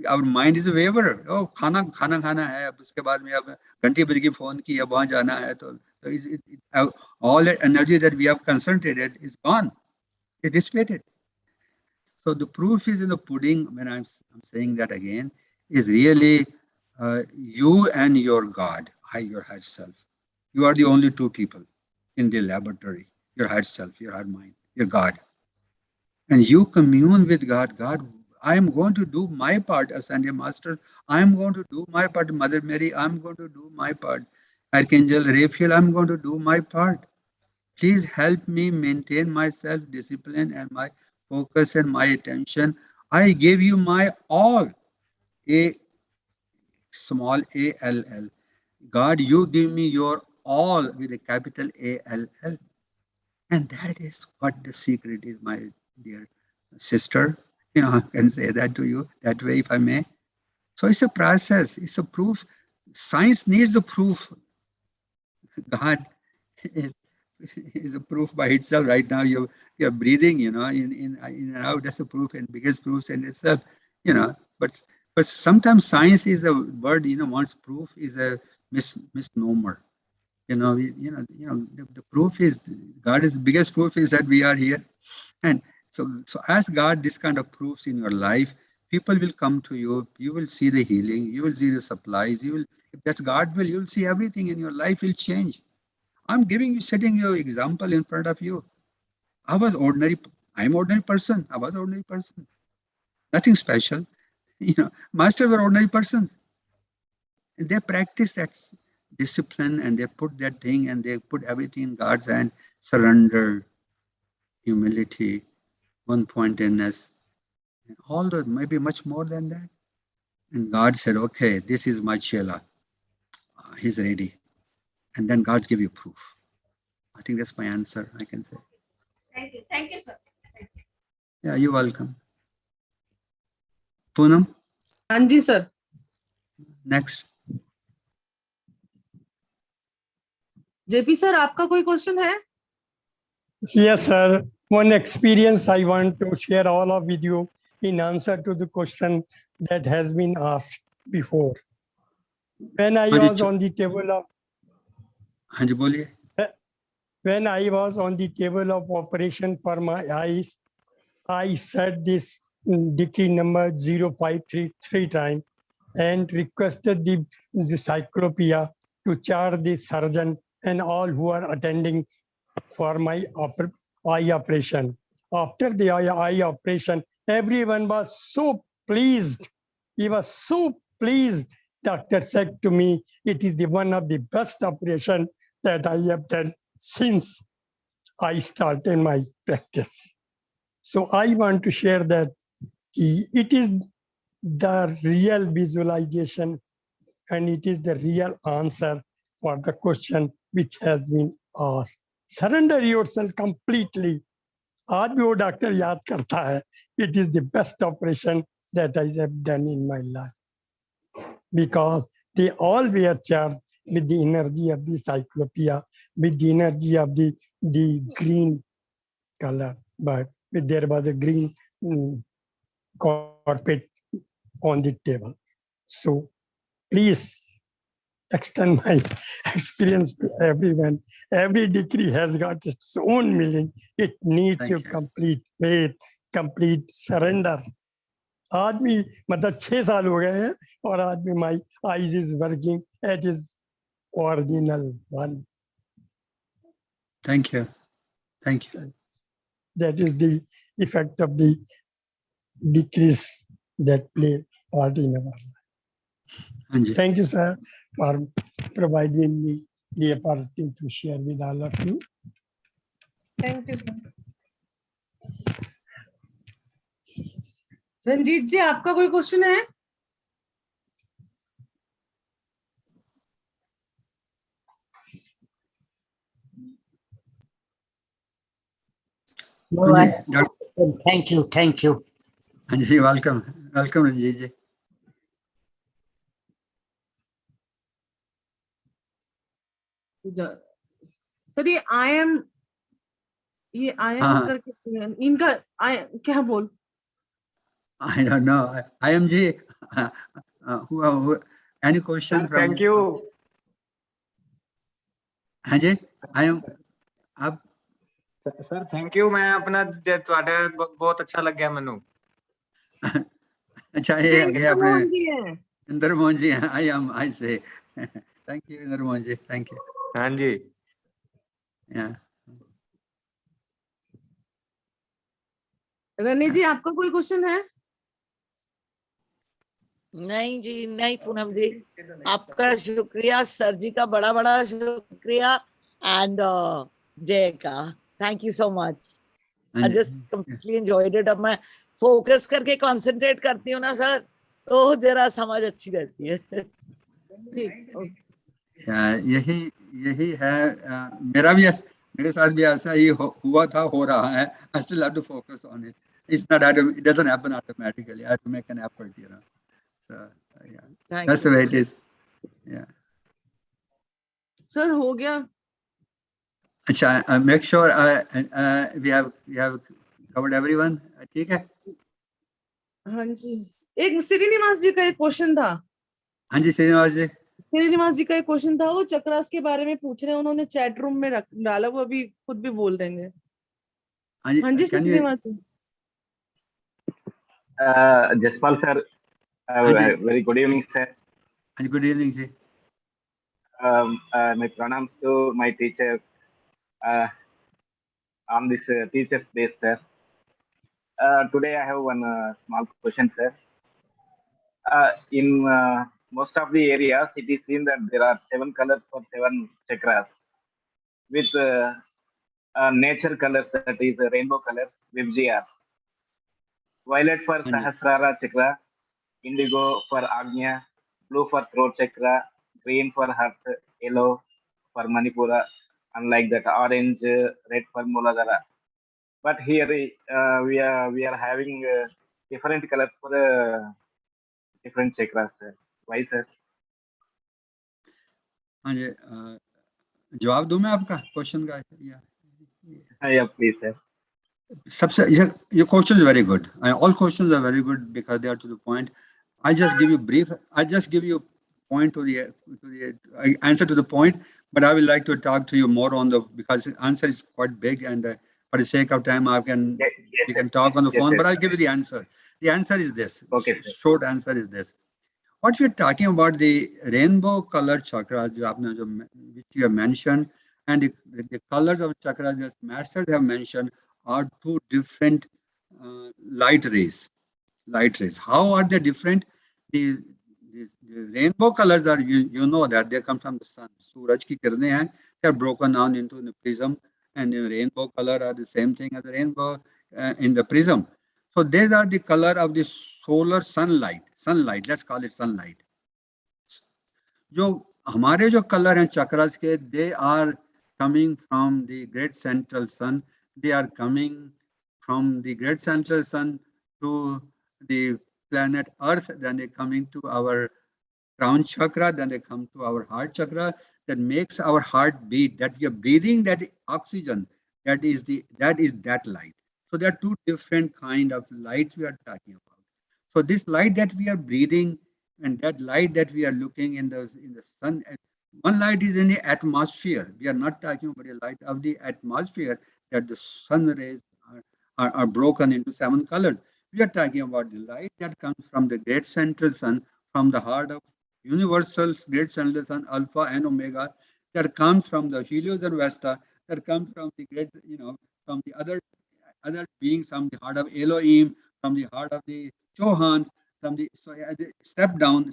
Our mind is a waverer. Oh, खाना खाना है अब उसके बाद में अब घंटी बज गई फोन की अब वहां जाना है तो all that energy that we have concentrated is gone. It dissipated. So the proof is in the pudding. When I'm saying that again, is really you and your God, your higher self. You are the only two people in the laboratory. Your higher self, your higher mind, your God, and you commune with God. God, I am going to do my part as Sunday Master. I am going to do my part. Mother Mary, I'm going to do my part. Archangel Raphael, I'm going to do my part. Please help me maintain my self-discipline and my focus and my attention. I give you my all. A small A-L-L. God, you give me your all with a capital A-L-L. And that is what the secret is, my dear sister. I can say that to you that way, if I may. So it's a process. It's a proof. Science needs the proof. God is a proof by itself. Right now, you're breathing, in and out. That's a proof, and biggest proof in itself, But sometimes science is a word, wants proof is a misnomer. The proof is God is biggest proof is that we are here, and so ask God this kind of proofs in your life. People will come to you. You will see the healing. You will see the supplies. If that's God will, you'll see everything in your life will change. I'm setting your example in front of you. I'm ordinary person. I was ordinary person. Nothing special. Masters were ordinary persons. And they practice that discipline and they put that thing and they put everything in God's hand. Surrender, humility, one-pointedness, and all that, maybe much more than that. And God said, okay, this is my chela. He's ready. And then God give you proof. I think that's my answer, I can say. Thank you. Thank you, sir. Yeah, you're welcome. Poonam, हाँ जी sir. next. JP sir आपका कोई question है? Yes, sir. One experience I want to share all of with you in answer to the question that has been asked before. When I हाँ जी, was on the table of हाँ जी बोलिए. when I was on the table of operation for my eyes, I said this decree number 0533 times and requested the cyclopia to charge the surgeon and all who are attending for my eye operation. After the eye operation, everyone was so pleased. He was so pleased. Doctor said to me, it is the one of the best operation that I have done since I started my practice. So I want to share that it is the real visualization and it is the real answer for the question which has been asked. Surrender yourself completely. आज भी वो doctor याद करता है. It is the best operation that I have done in my life because they all were charged with the energy of the cyclopia, with the energy of the green color, but there was a green carpet on the table. So please extend my experience to everyone. Every decree has got its own meaning. It needs Thank your you. complete faith, complete surrender. आदमी मतलब 6 साल हो गए हैं और आदमी my eyes is working at his original one. Thank you. Thank you. That is the effect of the decrees that play part in our life. हाँ जी. Thank you, sir, for providing me the opportunity to share with all of you. Thank you sir. Ranjeet ji आपका कोई question है? No, हाँ I, जी, doctor. thank you, thank you. हाँ जी, welcome. Welcome Ranjeet ji. Sir ये I M हाँ. करके इनका क्या बोल? I don't know. IMG, who any question from? Thank you. हाँ जी, I am. आप सर थैंक यू. मैं अपना ਤੁਹਾਡੇ बहुत अच्छा लग गया ਮੈਨੂੰ. अच्छा ये अपने इंदर मोहन जी हैं. I say thank you Inder Mohan ji. Thank you. हाँ जी. Yeah. रनी जी आपका कोई क्वेश्चन है? नहीं जी नहीं पूनम जी, आपका शुक्रिया. सर जी का बड़ा बड़ा शुक्रिया एंड जय का thank you so much. I just completely enjoyed it. अब मैं फोकस करके कंसंट्रेट करती हूँ ना सर, तो जरा समझ अच्छी रहती है. यही है. मेरे साथ भी ऐसा ही हुआ था, हो रहा है. I still have to focus on it. It's not it doesn't happen automatically. I have to make an effort, you know. So yeah, that's the way it is. Yeah. Sir हो गया. अच्छा, make sure we have covered everyone. ठीक है. हाँ जी, एक श्रीनिवास जी का एक question था. हाँ जी श्रीनिवास जी का एक क्वेश्चन था. वो चक्रास के बारे में पूछ रहे हैं, उन्होंने चैट रूम में डाला. वो अभी खुद भी बोल देंगे. हाँ जी श्रीनिवास जी. Jaspal sir, very good evening sir. Good evening ji. My pranams to my teacher on this Teachers Day sir. Today I have one small question sir. In most of the areas it is seen that there are 7 colors for 7 chakras with nature colors, that is rainbow colors, VGR. Violet for Sahasrara chakra, indigo for Agnya, blue for throat chakra, green for heart, yellow for Manipura, and like that, orange, red for Muladhara. But here we are having different colors for different chakras, sir. Why, sir? हाँ जी, जवाब दूं मैं आपका question का? Yeah, please, sir. सबसे your question is very good. All questions are very good because they are to the point. I just give you brief. I just give you point to the answer to the point, but I would like to talk to you more on the, because the answer is quite big, and for the sake of time, we can talk on the phone. But I'll give you the answer. The answer is this. Okay, sir. Short answer is this. What we're talking about, the rainbow color chakras, which you have mentioned, and the colors of chakras that masters have mentioned are two different light rays. Light rays. How are they different? The rainbow colors are, you know that they come from the sun. Suraj ki kirne hain, they are broken down into the prism, and the rainbow color are the same thing as the rainbow in the prism. So these are the color of the solar sunlight. Sunlight, let's call it sunlight. जो हमारे जो colour हैं चक्रास के, they are coming from the great central sun. They are coming from the great central sun to the planet Earth. Then they coming to our crown chakra. Then they come to our heart chakra. That makes our heart beat. That we are breathing that oxygen. That is that light. So there are two different kind of lights we are talking about. So this light that we are breathing, and that light that we are looking in the sun, one light is in the atmosphere. We are not talking about the light of the atmosphere, that the sun rays are broken into 7 colors. We are talking about the light that comes from the great central sun, from the heart of universal great central sun, Alpha and Omega, that comes from the Helios and Vesta, that comes from the great, from the other beings, from the heart of Elohim, from the heart of the Chohans, from the step down.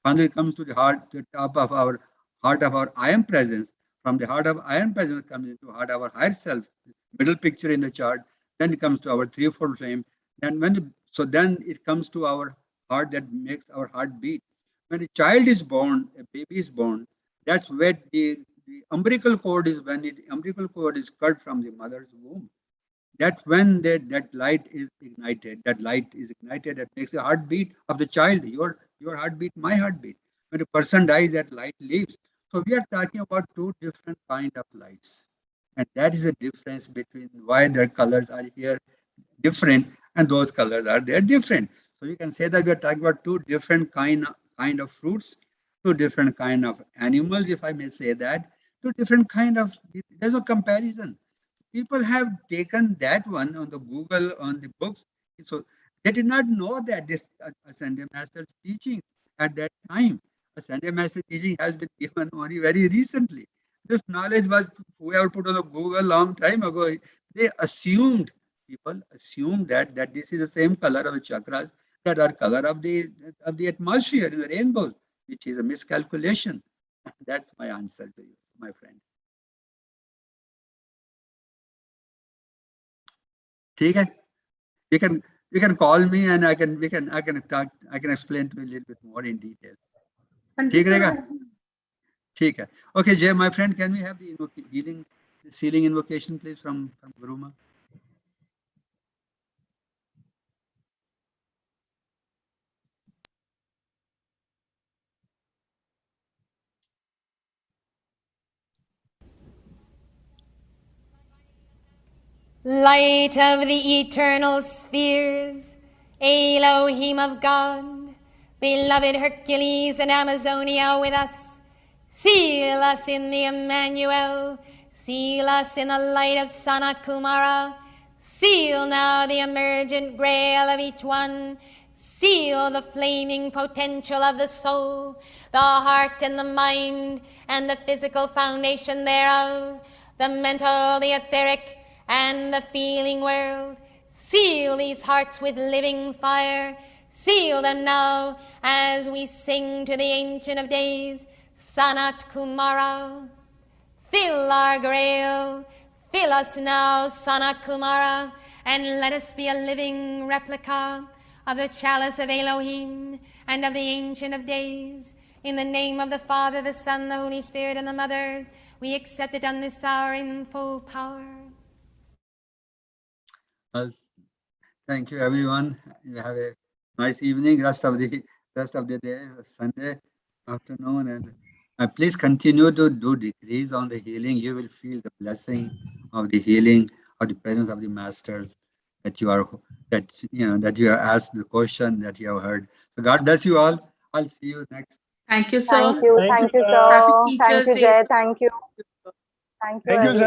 Finally, it comes to the heart, the top of our heart of our I am presence. From the heart of I am presence comes into heart of our higher self, middle picture in the chart. Then it comes to our threefold flame. Then then it comes to our heart that makes our heart beat. When a child is born, a baby is born, that's where the umbilical cord is, when the umbilical cord is cut from the mother's womb. That's when that light is ignited. That makes the heartbeat of the child, your heartbeat, my heartbeat. When a person dies, that light leaves. So we are talking about two different kind of lights. And that is the difference between why their colors are here different and those colors are there different. So you can say that we are talking about two different kind of fruits, two different kind of animals, if I may say that, two different kind of, there's no comparison. People have taken that one on the Google, on the books. So they did not know that this Ascended Master's teaching at that time. Ascended Master teaching has been given only very recently. This knowledge was, whoever put on the Google long time ago, they assumed, people assumed that this is the same color of the chakras that are color of the atmosphere in the rainbows, which is a miscalculation. That's my answer to you, my friend. ठीक है, you can call me and I can explain to you a little bit more in detail. ठीक रहेगा? ठीक है. Okay, Jay, my friend, can we have the sealing invocation, please, from Guru Ma? Light of the eternal spheres, Elohim of God, beloved Hercules and Amazonia with us, seal us in the Emmanuel, seal us in the light of Sanat Kumara, seal now the emergent grail of each one, seal the flaming potential of the soul, the heart and the mind, and the physical foundation thereof, the mental, the etheric, and the feeling world. Seal these hearts with living fire. Seal them now as we sing to the Ancient of Days, Sanat Kumara. Fill our grail, fill us now, Sanat Kumara, and let us be a living replica of the chalice of Elohim and of the Ancient of Days. In the name of the Father, the Son, the Holy Spirit, and the Mother, we accept it on this hour in full power. Well, thank you, everyone. You have a nice evening, rest of the day, Sunday afternoon, and please continue to do degrees on the healing. You will feel the blessing of the healing, of the presence of the masters that you are asked the question that you have heard. So God bless you all. I'll see you next. Thank you, sir. Thank you, Happy sir. Teachers' Day. Thank you, Thank you, everyone. sir.